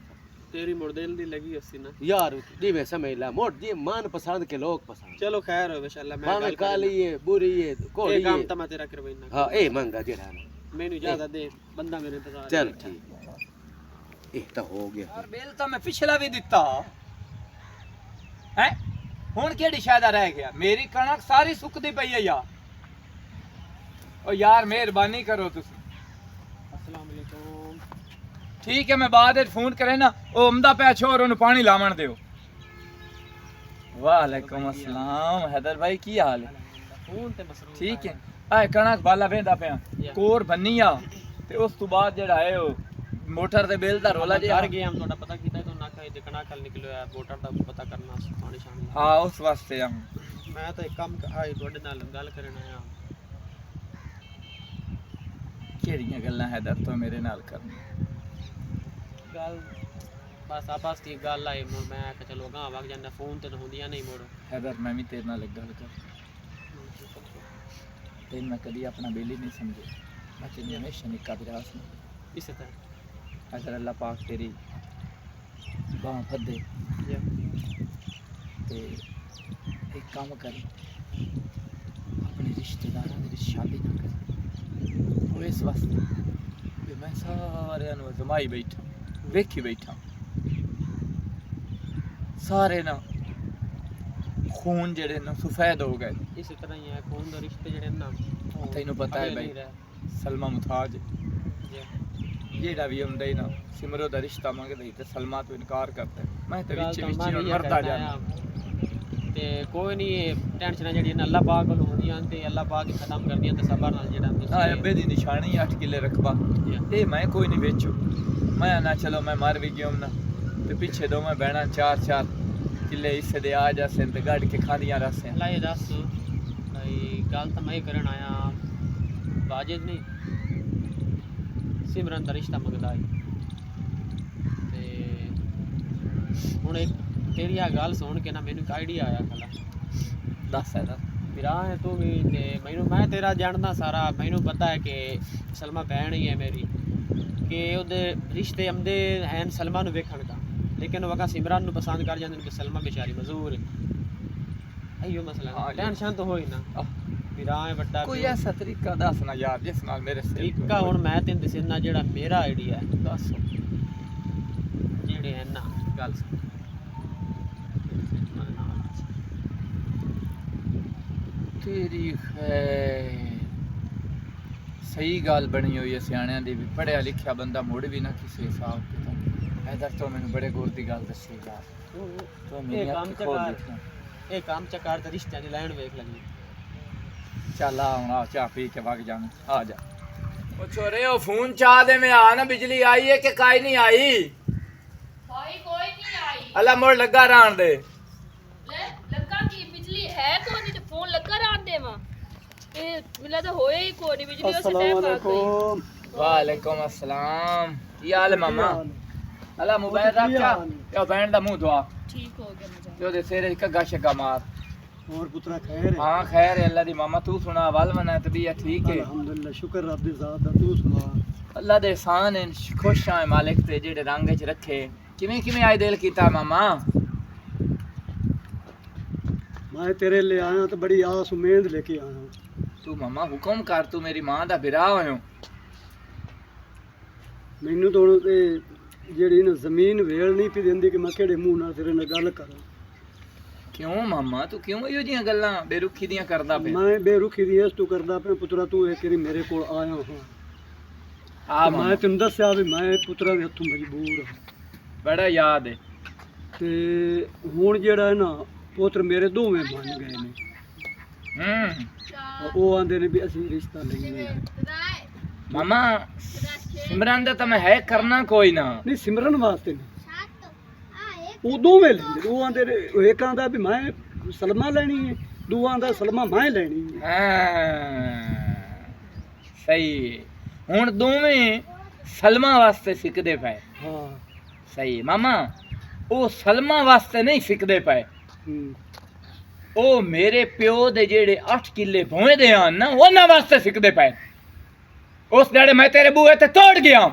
ਤੇਰੀ ਮੁਰਦਿਲ ਦੀ ਲੱਗੀ ਅਸੀਂ ਨਾ यार जिवे समझ ला मोट जी मान पसंद के लोग पसंद ਚਲੋ ਖੈਰ ਹੋਵੇ ਇਨਸ਼ਾਅੱਲਾ ਮੈਂ भावे ਗੱਲ काली है बुरी है कोड़ी ਇਹ ਕੰਮ है ਤਾਂ ਮੈਂ ਤੇਰਾ ਕਰਵਾਈਨਾ हां ए मंगा जेड़ा ना ਮੈਨੂੰ ਜ਼ਿਆਦਾ ਦੇ ਬੰਦਾ ਮੇਰੇ ਇੰਤਜ਼ਾਰ चल ठीक ये तो हो गया ਯਾਰ ਬਿੱਲ ਤਾਂ ਮੈਂ ਪਿਛਲਾ ਵੀ ਦਿੱਤਾ ਹੈ ਹੁਣ ਕਿਹੜੀ ਸ਼ਾਇਦਾ ਰਹਿ ਗਿਆ ਮੇਰੀ ਕਣਕ ਸਾਰੀ ਸੁੱਕਦੀ ਪਈ ਹੈ ਯਾਰ ਓ ਯਾਰ ਮਿਹਰਬਾਨੀ ਕਰੋ ਤੁਸੀਂ ਅਸਲਾਮ ਅਲੈਕੁਮ ਠੀਕ ਹੈ ਮੈਂ ਬਾਅਦ ਵਿੱਚ ਫੋਨ ਕਰੇ ਨਾ ਉਹ ਆਮਦਾ ਪਿਆ ਛੋਰ ਉਹਨੂੰ ਪਾਣੀ ਲਾਵਣ ਦਿਓ ਵਾਲੇਕੁਮ ਅਸਲਾਮ ਹੈਦਰ ਭਾਈ ਕੀ ਹਾਲ ਹੈ ਫੋਨ ਤੇ ਮਸਰੂਫ ਠੀਕ ਹੈ ਆ ਕਣਕ ਬਾਲਾ ਵੇਂਦਾ ਪਿਆ ਕੋਰ ਬੰਨੀ ਆ ਤੇ ਉਸ ਤੋਂ ਬਾਅਦ ਜਿਹੜਾ ਹੈ ਉਹ ਮੋਟਰ ਦੇ ਬਿੱਲ ਦਾ ਰੋਲਾ ਜਿਹਾ ਕਰ ਗਿਆ ਤੁਹਾਡਾ ਪਤਾ ਕੀਤਾ ਤੋਂ ਨਾ ਕਹੇ ਦੇਖਣਾ ਕੱਲ ਨਿਕਲਿਆ ਵੋਟਰ ਦਾ ਪਤਾ ਕਰਨਾ ਪਾਣੀ ਸ਼ਾਮ ਹਾਂ ਉਸ ਵਾਸਤੇ ਆ ਮੈਂ ਤਾਂ ਇੱਕ ਕੰਮ ਆਏ ਤੁਹਾਡੇ ਨਾਲ ਗੱਲ ਕਰਨ ਆਇਆ ਕਿਹੜੀਆਂ ਗੱਲਾਂ ਹੈਦਰ ਤੋਂ ਮੇਰੇ ਨਾਲ ਕਰਨੀ ਗੱਲ ਬਸ ਆਪਸ ਦੀ ਗੱਲ ਆਈ ਮੁੜ ਮੈਂ ਕਿ ਚਲੋ ਗਾਂ ਵਗ ਜਾਂਦਾ ਫੋਨ ਤੇ ਤਾਂ ਹੁੰਦੀਆਂ ਨਹੀਂ ਮੁੜ ਹੈਦਰ ਮੈਂ ਵੀ ਤੇਰੇ ਨਾਲ ਇੱਕ ਗੱਲ ਕਰ ਤੈਨੂੰ ਮੈਂ ਕਦੀ ਆਪਣਾ ਬਿੱਲ ਹੀ ਨਹੀਂ ਸਮਝਿਆ ਮੈਂ ਤੈਨੂੰ ਹਮੇਸ਼ਾ ਨਿੱਕਾ ਵੀਰਾ ਸਮਝਿਆ ਇਸੇ ਤਰ੍ਹਾਂ ਅਗਰ ਅੱਲਾਹ ਪਾਕ ਤੇਰੀ ਬਾਂਹ ਫੱਦੇ ਤੇ ਇੱਕ ਕੰਮ ਕਰੀ ਆਪਣੇ ਰਿਸ਼ਤੇਦਾਰਾਂ ਦੀ ਸ਼ਾਦੀ ਨਾ ਕਰੀ ਉਹ ਇਸ ਵਾਸਤੇ ਵੀ ਮੈਂ ਸਾਰਿਆਂ ਨੂੰ ਜ਼ਮਾਈ ਬੈਠਾ ਵੇਖੀ ਬੈਠਾ ਸਾਰੇ ਨਾ ਖੂਨ ਜਿਹੜੇ ਨਾ ਸਫੈਦ ਹੋ ਗਏ ਇਸੇ ਤਰ੍ਹਾਂ ਹੀ ਹੈ ਖੂਨ ਦੇ ਰਿਸ਼ਤੇ ਜਿਹੜੇ ਨਾ ਉਹ ਤੈਨੂੰ ਪਤਾ ਹੈ ਅਗੇ ਬਈ ਨਹੀਂ ਰਹੇ। ਸਲਮਾ ਮੁਤਾਜ ਜੀ। ਜਿਹੜਾ ਵੀ ਹੁੰਦਾ ਹੀ ਨਾ ਸਿਮਰੋ ਦਾ ਰਿਸ਼ਤਾ ਮੰਗਦਾ ਹੀ ਤੇ ਸਲਮਾ ਤੋਂ ਇਨਕਾਰ ਕਰਦਾ ਮੈਂ ਤੇ ਗੱਲ ਵਿੱਚ ਤਾਂ ਵਿੱਚ ਮੈਂ ਹੀ ਵੀ ਮਰਦਾ ਕਰਦਾ ਜਾਂਦਾ ਆ। ਤੇ ਕੋਈ ਨਹੀਂ ਇਹ ਟੈਨਸ਼ਨਾਂ ਜਿਹੜੀਆਂ ਨੇ ਅੱਲਾਹ ਪਾਕ ਕੋਲ ਹੁੰਦੀਆਂ ਤੇ ਅੱਲਾਹ ਪਾਕ ਹੀ ਖਤਮ ਕਰਦੀਆਂ ਤੇ ਸਬਰ ਨਾਲ ਜਿਹੜਾ ਆ ਅੱਬੇ ਦੀ ਨਿਸ਼ਾਨੀ 8 ਕਿੱਲੇ ਰਕਬਾ ਇਹ ਮੈਂ ਕੋਈ ਨਹੀਂ ਵੇਚੂ ਮੈਂ ਨਾ ਚਲੋ ਮੈਂ ਮਰ ਵੀ ਗਿਆ ਨਾ ਤੇ ਪਿੱਛੇ ਦੋ ਮੈਂ ਬਹਿਣਾ 4 ਕਿੱਲੇ ਹਿੱਸੇ ਦੇ ਆ ਜਾ ਸਿੰਧ ਗੱਡ ਕੇ ਖਾਂਦੀਆਂ ਰਸੇ ਅੱਲਾਹ ਇਹ ਦੱਸ ਭਾਈ ਗੱਲ ਤਾਂ ਮੈਂ ਕਰਨ ਆਇਆ ਵਾਜਿਦ ਨਹੀਂ ਸਿਮਰਨ ਦਾ ਰਿਸ਼ਤਾ ਮੰਗਦਾ ਹੈ ਤੇ ਹੁਣ ਇੱਕ ਤੇਰੀ ਆ ਗੱਲ ਸੁਣ ਕੇ ਨਾ ਮੈਨੂੰ ਇੱਕ ਆਈਡੀਆ ਆਇਆ ਖਲਾ ਦੱਸ ਇਹਦਾ ਵੀਰਾ ਹੈ ਤੂੰ ਵੀ ਤੇ ਮੈਨੂੰ ਮੈਂ ਤੇਰਾ ਜਾਣਦਾ ਸਾਰਾ ਮੈਨੂੰ ਪਤਾ ਹੈ ਕਿ ਸਲਮਾ ਭੈਣ ਹੀ ਹੈ ਮੇਰੀ ਕਿ ਉਹਦੇ ਰਿਸ਼ਤੇ ਆਉਂਦੇ ਹਨ ਸਲਮਾ ਨੂੰ ਵੇਖਣ ਦਾ ਲੇਕਿਨ ਉਹ ਵਕਾ ਸਿਮਰਨ ਨੂੰ ਪਸੰਦ ਕਰ ਜਾਂਦੇ ਨੇ ਕਿ ਸਲਮਾ ਬੇਚਾਰੀ ਮਜ਼ਦੂਰ ਹੈ ਅਈਓ ਮਸਲਾ ਟੈਨਸ਼ਨ ਤਾਂ ਹੋਈ ਨਾ ਵੀਰਾ ਹੈ ਵੱਡਾ ਕੋਈ ਐਸਾ ਤਰੀਕਾ ਦੱਸ ਨਾ ਯਾਰ ਜਿਸ ਨਾਲ ਮੇਰੇ ਸਿਰ ਤਰੀਕਾ ਹੁਣ ਮੈਂ ਤੈਨੂੰ ਦੱਸਣਾ ਜਿਹੜਾ ਮੇਰਾ ਆਈਡੀਆ ਹੈ ਦੱਸ ਜਿਹੜੇ ਹੈ ਨਾ ਗੱਲ ਸੁਣ ਤੇਰੀ ਖੈਰ ਸਹੀ ਗੱਲ ਬਣੀ ਹੋਈ ਹੈ ਸਿਆਣਿਆਂ ਦੀ ਵੀ ਪੜਿਆ ਲਿਖਿਆ ਬੰਦਾ ਮੁੜ ਵੀ ਨਾ ਕਿਸੇ ਹਿਸਾਬ ਕਿਤਾਬ ਐਦਰ ਤੋਂ ਮੈਨੂੰ ਬੜੇ ਗੌਰ ਦੀ ਗੱਲ ਦੱਸੀ ਯਾਰ ਤੂੰ ਇਹ ਮੇਰੀ ਕੰਮ ਅੱਖ ਖੋਲ ਚਕਾਰ ਦਿੱਤੀ ਇਹ ਕੰਮ ਚਕਾਰ ਤੇ ਰਿਸ਼ਤਿਆਂ ਦੀ ਲਾਈਨ ਵੇਖ ਲੱਗੀ ਚੱਲ ਆ ਹੁਣ ਆ ਚਾਹ ਪੀ ਕੇ ਵਗ ਜਾਣਾ ਆ ਜਾ ਉਹ ਛੋਰੇ ਉਹ ਫੋਨ ਚਾਹ ਦੇ ਮੈਂ ਆ ਨਾ ਬਿਜਲੀ ਆਈ ਹੈ ਕਿ ਕਾਈ ਨਹੀਂ ਆਈ ਭਾਈ ਕੋਈ ਨਹੀਂ ਆਈ ਅੱਲਾ ਮੋੜ ਲੱਗਾ ਰਾਣ ਦੇ ਲੈ ਲੱਗਾ ਕੀ ਬਿਜਲੀ ਹੈ ਕੋਈ ਨਹੀਂ ਤੇ ਫੋਨ ਲੱਗਾ ਰਾਂ ਦੇਵਾ ਇਹ ਮਿਲਾ ਤਾਂ ਹੋਇਆ ਹੀ ਕੋਈ ਨਹੀਂ ਬਿਜਲੀ ਉਸੇ अस्सलाम ਟਾਈਮ ਆ ਗਈ वालेकुम वालेकुम अस्सलाम। ਕੀ ਹਾਲ ਹੈ ਮਾਮਾ? ਅਲਾ ਮੋਬਾਈਲ ਰੱਖ ਜਾ ਇਹ ਬੈਂਡ ਦਾ ਮੂੰਹ ਧਵਾ ठीक हो गया मजा। ਤੇ ਉਹਦੇ ਸਿਰ ਇੱਕ ਗੱਛ ਕਾ ਮਾਰ। और पुत्रा खैर है? ਹਾਂ ਖੈਰ ਹੈ ਅੱਲਾ ਦੀ ਮਾਮਾ ਤੂੰ ਸੁਣਾ ਵੱਲ ਮਨਾ ਤਬੀਅਤ ਠੀਕ ਹੈ? अल्हम्दुलिल्लाह शुक्र रब दी ज़ात दा तू सुना। ਅੱਲਾ ਦੇ ਇਹਸਾਨ ਹੈ ਖੁਸ਼ ਹਾਂ ਮਾਲਿਕ ਤੇ ਜਿਹੜੇ ਰੰਗ ਚ ਰੱਖੇ। ਕਿਵੇਂ ਆਏ ਦਿਲ ਕੀਤਾ ਮਾਮਾ? मैं तेरे ले आया तो बड़ी आस उम्मीद लेके आया। ਤੂੰ ਮਾਮਾ ਹੁਕਮ ਕਰ ਤੂੰ ਮੇਰੀ ਮਾਂ ਦਾ ਬਿਰਾ ਹੋਇਓ। ਮੈਨੂੰ ਤਾਂ ਹੁਣ ਤੇ ਜਿਹੜੀ ਨਾ ਜ਼ਮੀਨ ਵੇਲ ਨਹੀਂ ਪਈ ਦਿੰਦੀ ਕਿ ਮੈਂ ਕਿਹੜੇ ਮੂੰਹ ਨਾਲ ਤੇਰੇ ਨਾਲ ਗੱਲ ਕਰਾਂ। ਕਿਉਂ ਮਾਮਾ ਤੂੰ ਕਿਉਂ ਇਹੋ ਜਿਹੀਆਂ ਗੱਲਾਂ ਬੇਰੁਖੀ ਦੀਆਂ ਕਰਦਾ ਪਿਆ? ਮੈਂ ਬੇਰੁਖੀ ਦੀ ਇਸ ਤੂੰ ਕਰਦਾ ਪਿਆ ਪੁੱਤਰਾ ਤੂੰ ਇੱਕ ਵਾਰੀ ਮੇਰੇ ਕੋਲ ਆਇਆ ਹਾਂ ਆ ਤੇ ਮਾਮਾ ਮੈਂ ਤੈਨੂੰ ਦੱਸਿਆ ਵੀ ਮੈਂ ਪੁੱਤਰਾ ਦੇ ਹੱਥੋਂ ਮਜਬੂਰ ਹਾਂ ਬੜਾ ਯਾਦ ਹੈ। ਤੇ ਹੁਣ ਜਿਹੜਾ ਹੈ ਨਾ ਪੁੱਤਰ ਮੇਰੇ ਦੋਵੇਂ ਬਣ ਗਏ ਨੇ। ਉਹ ਆਂਦੇ ਨੇ ਵੀ ਅਸੀਂ ਰਿਸ਼ਤਾ ਲਈਏ। ਮਾਮਾ ਸਿਮਰਨ ਦਾ ਤਾਂ ਮੈਂ ਹੈ ਕਰਨਾ ਕੋਈ ਨਾ। ਨਹੀਂ ਸਿਮਰਨ ਵਾਸਤੇ ਨਹੀਂ ਉਹ ਦੋਵੇਂ ਲੈਂਦੇ। ਉਹ ਆਂਦੇ ਨੇ ਇੱਕ ਆਂਦਾ ਵੀ ਮੈਂ ਸਲਮਾ ਲੈਣੀ ਹੈ, ਦੂਆ ਆਂਦਾ ਸਲਮਾ ਮੈਂ ਲੈਣੀ ਹੈ। ਹਾਂ ਸਹੀ ਹੁਣ ਦੋਵੇਂ ਸਲਮਾ ਵਾਸਤੇ ਸਿੱਖਦੇ ਪਏ। ਹਾਂ ਸਹੀ ਮਾਮਾ ਉਹ ਸਲਮਾ ਵਾਸਤੇ ਨਹੀਂ ਸਿੱਖਦੇ ਪਏ ਹੂੰ। ਉਹ ਮੇਰੇ ਪਿਓ ਦੇ ਜਿਹੜੇ 8 ਕਿੱਲੇ ਭੋਵੇਂ ਦੇ ਹਨ ਨਾ ਉਹਨਾਂ ਵਾਸਤੇ ਸਿੱਖਦੇ ਪਏ। ਉਸ ਦਿਹਾੜੇ ਮੈਂ ਤੇਰੇ ਬੂਹੇ ਤੇ ਤੋੜ ਗਿਆ ਹਾਂ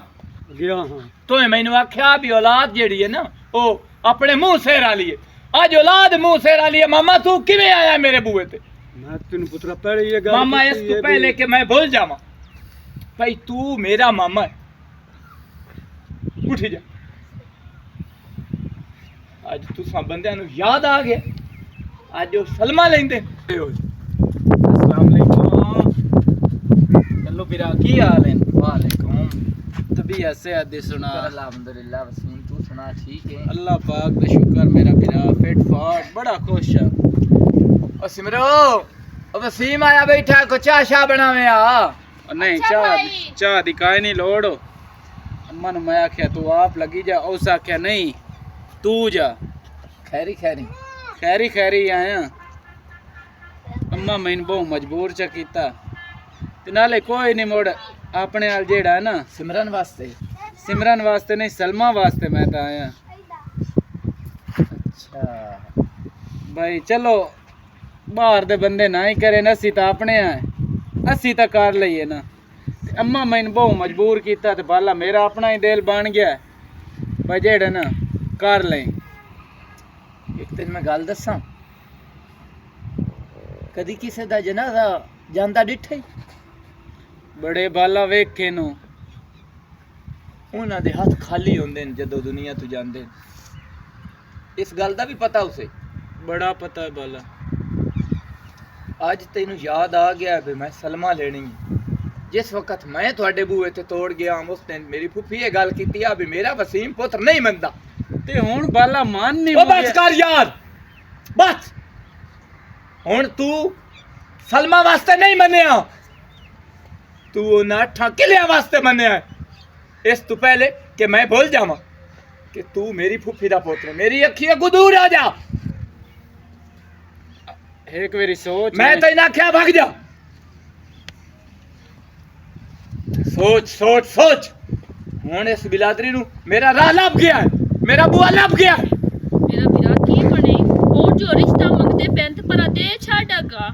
ਤੂੰ ਮੈਨੂੰ ਆਖਿਆ ਵੀ ਔਲਾਦ ਜਿਹੜੀ ਹੈ ਨਾ ਉਹ ਆਪਣੇ ਮੂੰਹ ਸਿਰ ਵਾਲੀ ਹੈ। ਅੱਜ ਔਲਾਦ ਮੂੰਹ ਸਿਰ ਵਾਲੀ ਹੈ। ਮਾਮਾ ਤੂੰ ਕਿਵੇਂ ਆਇਆ ਮੇਰੇ ਬੂਹੇ ਤੇ? ਮੈਂ ਤੈਨੂੰ ਪੁੱਤਰਾ ਪਹਿਲੇ ਇਹ ਗੱਲ ਮਾਮਾ ਇਸ ਕੀਤੀ ਤੋਂ ਹੈ ਪਹਿਲੇ ਵੀ ਕਿ ਮੈਂ ਭੁੱਲ ਜਾਵਾਂ ਭਾਈ ਤੂੰ ਮੇਰਾ ਮਾਮਾ ਹੈ। ਉੱਠ ਜਾ ਅੱਜ ਤੁਸੀਂ ਬੰਦਿਆਂ ਨੂੰ ਯਾਦ ਆ ਗਿਆ ਅੱਜ ਉਹ ਸਲਮਾ ਲੈਂਦੇ। अस्सलाम वालेकुम चलो बिरा की हाल है? वालेकुम तबीयत सेहत दी सुना। अल्हम्दुलिल्लाह वसीम तू सुना ठीक है? अल्लाह पाक दा शुक्र मेरा बिरा फिट फाट बड़ा खुश है। ओ सिमरो ओ वसीम आया बैठा को चाह शाह बनावे आ। नहीं चाह दी काई नहीं लोड़। अम्मा ने मैं आख्या तू आप लगी जा। उस आख्या नहीं तू जा। खैरी खैरी खैरी आया। अम्मा मैनू बहुत मजबूर च कीता ते नाले कोई नहीं मुड़ अपने हाल जेड़ा है ना सिमरन वास्ते। सिमरन वास्ते नहीं सलमा वास्ते मैं तो आया। अच्छा भाई चलो बाहर दे बंदे ना ही करे ना असी तो अपने आए असी तो कर लईए ना। ते अम्मा मैनू बहुत मजबूर कीता ते बाला मेरा अपना ही दिल बन गया भाई जेड़ा ना कर लें। एक दिन मैं गल दसा कदी किसी दा जनाजा ਜਾਂਦਾ ਡਿੱਠੇ बड़े बाला वेखे नो ਉਹਨਾਂ ਦੇ ਹੱਥ ਖਾਲੀ ਹੁੰਦੇ ਨੇ ਜਦੋਂ ਦੁਨੀਆ ਤੋਂ ਜਾਂਦੇ ਨੇ। ਇਸ ਗੱਲ ਦਾ ਵੀ ਪਤਾ ਉਸੇ बड़ा पता है बाला। ਅੱਜ ਤੈਨੂੰ ਯਾਦ ਆ ਗਿਆ ਵੀ ਮੈਂ ਸਲਮਾ ਲੈਣੀ ਹੈ। ਜਿਸ ਵਕਤ ਮੈਂ ਤੁਹਾਡੇ ਬੂਹੇ ਤੇ ਤੋੜ ਗਿਆ ਉਸ ਦਿਨ ਮੇਰੀ ਫੁੱਫੀ ਇਹ ਗੱਲ ਕੀਤੀ ਆ ਵੀ ਮੇਰਾ ਵਸੀਮ ਪੁੱਤਰ ਨਹੀਂ ਮੰਨਦਾ। ते हुण बाला मान नहीं ਉਹ ਬਸ ਕਰ ਯਾਰ ਬਸ। ਹੁਣ ਤੂੰ ਸਲਮਾ ਵਾਸਤੇ ਨਹੀਂ ਮੰਨਿਆ ਤੂੰ ਉਹਨਾਂ 8 ਕਿੱਲਿਆਂ ਵਾਸਤੇ ਮੰਨਿਆ। ਇਸ ਤੋਂ ਪਹਿਲੇ ਕਿ ਮੈਂ ਭੁੱਲ ਜਾਵਾਂ ਕਿ ਤੂੰ ਮੇਰੀ ਫੁੱਫੀ ਦਾ ਪੁੱਤਰ ਮੇਰੀ ਅੱਖੀਆਂ ਅੱਗੋਂ ਦੂਰ ਆ ਜਾ। एक बारी सोच मैं तैਨੂੰ आख्या भाग जा। सोच ਹੁਣ ਇਸ ਬਿਲਾਦਰੀ ਨੂੰ ਮੇਰਾ ਰਾਹ ਲੱਭ ਗਿਆ ਹੈ ਮੇਰਾ ਬੂਆ ਲੱਭ ਗਿਆ ਹੈ। मेरा बिरा की बने और जो रिश्ता मंगते बेंत पर दे छाड़ागा।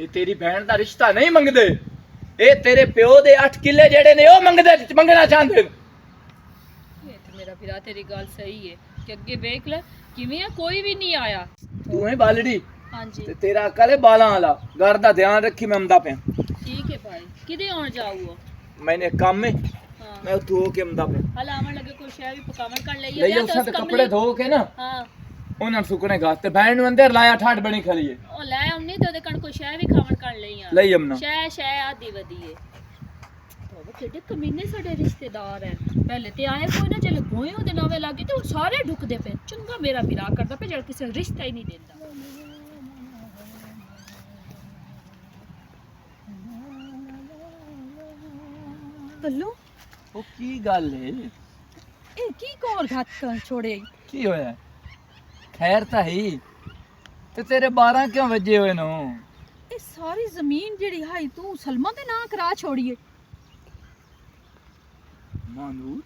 ਇਹ ਤੇਰੀ ਭੈਣ ਦਾ ਰਿਸ਼ਤਾ ਨਹੀਂ ਮੰਗਦੇ ਇਹ ਤੇਰੇ ਪਿਓ ਦੇ 8 ਕਿੱਲੇ ਜਿਹੜੇ ਨੇ ਉਹ ਮੰਗਣਾ ਚਾਹੁੰਦੇ ਨੇ। ये तो मेरा बिरा तेरी गल सही है कि अगे देख ले किवें कोई भी नहीं आया। ਤੂੰ ਹੈ ਬਾਲੜੀ हाँ जी ਤੇ ਤੇਰਾ ਅਕਲ ਹੈ ਬਾਲਾਂ ਵਾਲਾ। ਘਰ ਦਾ ਧਿਆਨ ਰੱਖੀ ਮੈਂ ਆਉਂਦਾ ਪਿਆ। ठीक है भाई किदे आउण जाऊओ? मैंने काम में हाँ मैं तू हो के आंदा पे हल आवन लगे कोई शय भी पकावन कर लईए ले उस कपड़े धो के ना हाँ ਉਹਨਾਂ ਸੁੱਕਣੇ ਘਾਸ ਤੇ ਭੈਣ ਨੂੰ ਅੰਦਰ ਲਾਇਆ ਠਾਠ ਬਣੀ ਖਲੀ ਹੈ। ओ ले आउनी ते ओदे कण कोई शय भी खावन कर लईया ਲਈ ਅਮਨਾ शय आदि वदीए। तो किड्डे कमीने साडे रिश्तेदार हैं। पहले ते आए कोई ना चले गोए ओदे नावे लागे ते हुण सारे ढुकदे पे। चंगा मेरा बिरा करदा पे जड़ किसे रिश्ता ही नहीं देंदा। ਬੱਲੂ ਉਹ ਕੀ ਗੱਲ ਹੈ? ਇਹ ਕੀ ਕੋਰ ਘਾਤ ਕਰ ਛੋੜੇ? ਕੀ ਹੋਇਆ? ਖੈਰ ਤਾਂ ਹੀ ਤੇ ਤੇਰੇ 12 ਕਿਉਂ ਵੱਜੇ ਹੋਏ ਨੂੰ? ਇਹ ਸਾਰੀ ਜ਼ਮੀਨ ਜਿਹੜੀ ਹਾਈ ਤੂੰ ਸਲਮਾ ਦੇ ਨਾਂ ਕਰਾ ਛੋੜੀਏ। ਮਾਨੂਰ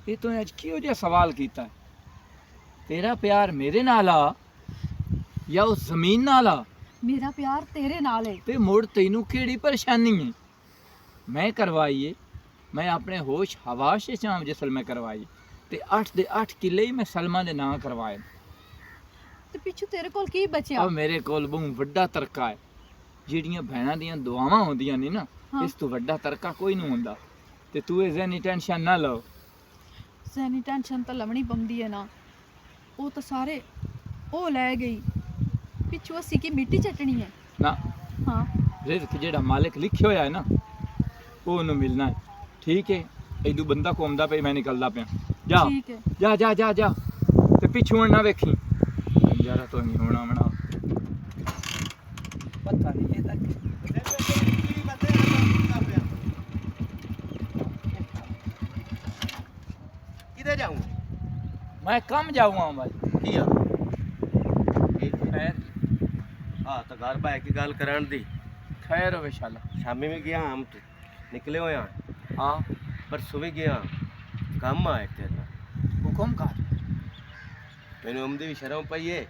ਇਹ ਤੋਂ ਅੱਜ ਕਿਹੋ ਜਿਹਾ ਸਵਾਲ ਕੀਤਾ ਹੈ? ਤੇਰਾ ਪਿਆਰ ਮੇਰੇ ਨਾਲ ਆ ਜਾਂ ਉਸ ਜ਼ਮੀਨ ਨਾਲ ਆ? ਮੇਰਾ ਪਿਆਰ ਤੇਰੇ ਨਾਲ ਹੈ। ਤੇ ਮੁੜ ਤੈਨੂੰ ਕਿਹੜੀ ਪਰੇਸ਼ਾਨੀ ਹੈ? ਮੈਂ ਕਰਵਾਈ ਏ, ਮੈਂ ਆਪਣੇ ਹੋਸ਼ ਹਵਾਸ਼ ਚਾਮ ਜਿਸਲ ਮੈਂ ਕਰਵਾਈ ਤੇ 8 ਦੇ 8 ਕਿੱਲੇ ਹੀ ਮੈਂ ਸਲਮਾ ਦੇ ਨਾਂ ਕਰਵਾਏ। ਤੇ ਪਿੱਛੋਂ ਤੇਰੇ ਕੋਲ ਕੀ ਬਚਿਆ? ਉਹ ਮੇਰੇ ਕੋਲ ਬਹੁਤ ਵੱਡਾ ਤਰਕਾ ਹੈ। ਜਿਹੜੀਆਂ ਭੈਣਾਂ ਦੀਆਂ ਦੁਆਵਾਂ ਹੁੰਦੀਆਂ ਨੇ ਨਾ, ਹਾਂ। ਇਸ ਤੋਂ ਵੱਡਾ ਤਰਕਾ ਕੋਈ ਨਹੀਂ ਹੁੰਦਾ। ਤੇ ਤੂੰ ਇਹ ਜ਼ਹਿਨੀ ਟੈਨਸ਼ਨ ਨਾ ਲਓ। ਜ਼ਹਿਨੀ ਟੈਨਸ਼ਨ ਤਾਂ ਲਵਣੀ ਪੰਦੀ ਹੈ ਨਾ, ਉਹ ਤਾਂ ਸਾਰੇ ਉਹ ਲੈ ਗਈ, ਪਿੱਛੋਂ ਅਸੀਂ ਕੀ ਮਿੱਟੀ ਚਟਣੀ ਹੈ। ਨਾ, ਹਾਂ ਰਿਜ਼ਕ ਜਿਹੜਾ ਮਾਲਿਕ ਲਿਖਿਆ ਹੋਇਆ ਹੈ ਨਾ, ਉਹ ਉਹਨੂੰ ਮਿਲਣਾ ਹੈ। ਠੀਕ ਹੈ, ਇਦੂ ਬੰਦਾ ਘੁੰਮਦਾ ਪਿਆ, ਮੈਂ ਨਿਕਲਦਾ ਪਿਆ। ਜਾ ਠੀਕ ਹੈ। ਜਾ ਜਾ ਜਾ ਜਾ ਤੇ ਪਿੱਛੋਂ ਨਾ ਵੇਖੀ ਯਾਰਾ ਤੋਂ ਨਹੀਂ ਹੋਣਾ ਮਣਾ। ਪਤਾ ਨਹੀਂ ਇਹ ਤੱਕ ਕਿਤੇ ਜਾਊਂ? ਮੈਂ ਕੰਮ ਜਾਊਂਗਾ ਭਾਈ। ਕੀ ਆ ਖੈਰ ਆ ਤਾਂ ਘਰ ਬੈ ਕੇ ਗੱਲ ਕਰਨ ਦੀ। ਖੈਰ ਹੋਵੇ ਸ਼ਾਲਾ। ਸ਼ਾਮੀ ਵੀ ਗਿਆ ਹਮ ਤੇ ਨਿਕਲੇ ਹੋਏ ਆ, ਹਾਂ ਪਰਸੋਂ ਵੀ ਗਿਆ ਕੰਮ ਆਏ ਤੇਰੇ ਨਾਲ। ਹੁਕਮ ਕਰ। ਮੈਨੂੰ ਆਮਦੀ ਵੀ ਸ਼ਰਮ ਪਈ ਏ,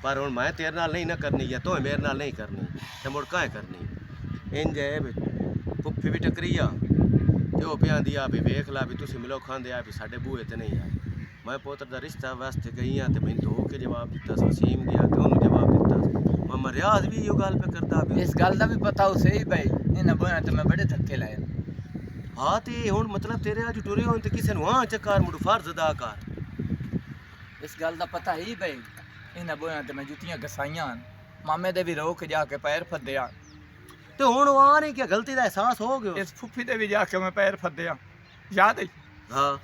ਪਰ ਹੁਣ ਮੈਂ ਤੇਰੇ ਨਾਲ ਨਹੀਂ ਨਾ ਕਰਨੀ ਜਾਂ ਤੂੰ ਮੇਰੇ ਨਾਲ ਨਹੀਂ ਕਰਨੀ ਤੇ ਮੁੜ ਕਾਹ ਕਰਨੀ। ਇੰਜ ਹੈ ਵੀ ਪੁੱਫੀ ਵੀ ਟਕਰੀ ਆ ਤੇ ਉਹ ਪਿਆਂਦੀ ਆ ਵੀ ਵੇਖ ਲਾ ਵੀ ਤੁਸੀਂ ਮਿਲੋ ਖਾਂਦੇ ਆ ਵੀ ਸਾਡੇ ਬੂਹੇ ਤੇ ਨਹੀਂ ਆਏ। ਮੈਂ ਪੁੱਤਰ ਦਾ ਰਿਸ਼ਤਾ ਵਾਸਤੇ ਗਈ ਆ ਤੇ ਮੈਨੂੰ ਧੋ ਕੇ ਜਵਾਬ ਦਿੱਤਾ ਸੀ। ਵਸੀਮ ਗਿਆ ਤੇ ਉਹਨੂੰ ਜਵਾਬ ਦਿੱਤਾ ਸੀ। ਮੈਂ ਰਿਆਜ਼ ਵੀ ਇਹੋ ਗੱਲ ਪੇ ਕਰਦਾ ਵੀ ਇਸ ਗੱਲ ਦਾ ਵੀ ਪਤਾ ਉਸੇ ਹੀ ਭਾਈ ਇਹਨਾਂ ਬੋਇਆ ਤੇ ਮੈਂ ਬੜੇ ਧੱਕੇ ਲਾਏ। ਹਾਂ ਤੇ ਹੁਣ ਮਤਲਬ ਤੇਰੇ ਅੱਜ ਟੁਰੇ ਹੋਣ ਤੇ ਕਿਸੇ ਨੂੰ ਹਾਂ ਚੱਕਾਰ ਮੁੜ ਫਰਜ਼ ਅਦਾ ਕਰ। ਇਸ ਗੱਲ ਦਾ ਪਤਾ ਹੀ ਭਾਈ ਇਹਨਾਂ ਬੋਇਆ ਤੇ ਮੈਂ ਜੁੱਤੀਆਂ ਘਸਾਈਆਂ, ਮਾਮੇ ਦੇ ਵੀ ਰੋਕ ਜਾ ਕੇ ਪੈਰ ਫੱਦਿਆ। ਤੇ ਹੁਣ ਉਹ ਆ ਨਹੀਂ ਕਿ ਗਲਤੀ ਦਾ ਅਹਿਸਾਸ ਹੋ ਗਿਆ। ਇਸ ਫੁੱਫੀ ਦੇ ਵੀ ਜਾ ਕੇ ਮੈਂ ਪੈਰ ਫੱਦਿਆ, ਯਾਦ ਹੈ? ਹਾਂ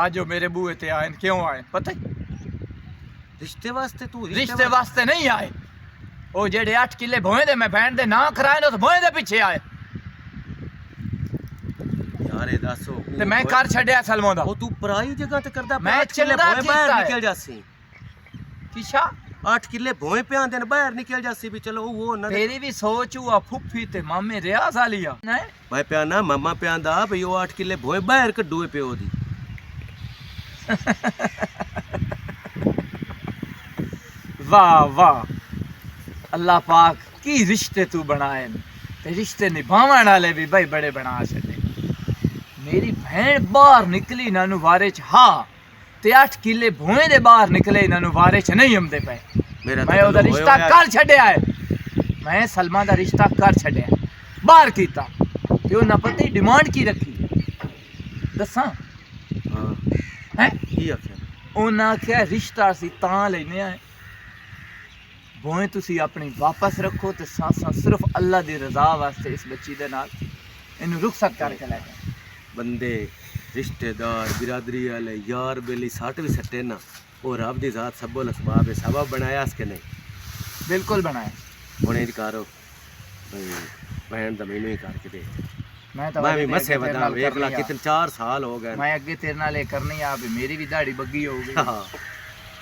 ਅੱਜ ਉਹ ਮੇਰੇ ਬੂਹੇ ਤੇ ਆਏ ਕਿਉਂ ਆਏ ਪਤਾ ਹੀ? ਰਿਸ਼ਤੇ ਵਾਸਤੇ ਤੂੰ ਰਿਸ਼ਤੇ ਵਾਸਤੇ ਨਹੀਂ ਆਏ। ਉਹ ਜਿਹੜੇ 8 ਕਿੱਲੇ ਭੋਏ ਦੇ ਮੈਂ ਭੈਣ ਦੇ ਨਾਂ ਕਰਾਏ ਨੇ, ਉਸ ਭੋਏ ਦੇ ਪਿੱਛੇ ਆਏ ਯਾਰੇ ਦੱਸੋ ਤੇ ਮੈਂ ਘਰ ਛੱਡਿਆ ਸਲਮੋਂ ਦਾ। ਉਹ ਤੂੰ ਪਰਾਈ ਜਗ੍ਹਾ ਤੇ ਕਰਦਾ ਮੈਂ ਚੰਗਾ ਬਾਹਰ ਕੀਤਾ ਹੈ। ਨਿਕਲ ਜਾਸੀ। ਕਿਸ਼ਾ 8 ਕਿੱਲੇ ਭੋਏ ਪਿਆਂ ਦੇ ਬਾਹਰ ਨਿਕਲ ਜਾਸੀ ਵੀ ਚਲੋ ਉਹ ਨਾ ਤੇਰੀ ਵੀ ਸੋਚ ਆ ਫੁੱਫੀ ਤੇ ਮਾਮੇ ਰਿਆਜ਼ ਵਾਲੀ ਆ ਨਹੀਂ? ਮੈਂ ਪਿਆ ਨਾ ਮਾਮਾ ਪਿਆਂ ਦਾ ਵੀ ਉਹ 8 ਕਿੱਲੇ ਭੋਏ ਬਾਹਰ ਕੱਢੂਏ ਪਿਓ ਦੀ। वाह वाह, अल्लाह पाक की रिश्ते तू बनाए ते रिश्ते निभावन वाले भी भाई बड़े बना छे। मेरी भैन बाहर निकली इन्हों वारे च हा ते 8 किले भोए दे बाहर निकले इन्हों वारे च नहीं आंदे पे। मैं ओदा रिश्ता कर छड्या है। मैं सलमा दा रिश्ता कर छड्या है, बाहर कीता ते उन्हां पता ही डिमांड की रखी दसां हाँ हैं? की आख्या? उन्हां आख्या रिश्ता असीं तां लैने आ भोए तुसी अपनी वापस रखो ते सासा सिर्फ अल्लाह दी रजा वास्ते इस बच्ची दे नाल इन्हू रुखसत करके लै जाओ। बंदे रिश्तेदार बिरादरी वाले यार बेली सट भी सट्टे ना, वो रब दी जात सबल असबाब है। सबब बनाया के नहीं? बिल्कुल बनाया। हुण इंज करो भैन दा मैनू ही करके दे। मैं मैं भी मसे वदा वेख ला कितने 4 साल हो गए। मैं अगे तेरे नाल करनी आ भी मेरी भी दाढ़ी बग्गी हो गई। हाँ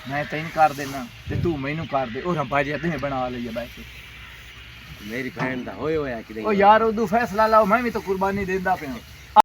मैं तैन कर देना ते तू मैनू कर दे और बाजी अदे बना लईए बैठ के। मेरी भैन दा होए होया कि नहीं? ओ यार उदू फैसला लाओ, मैं भी तो कुर्बानी देंदा पिया।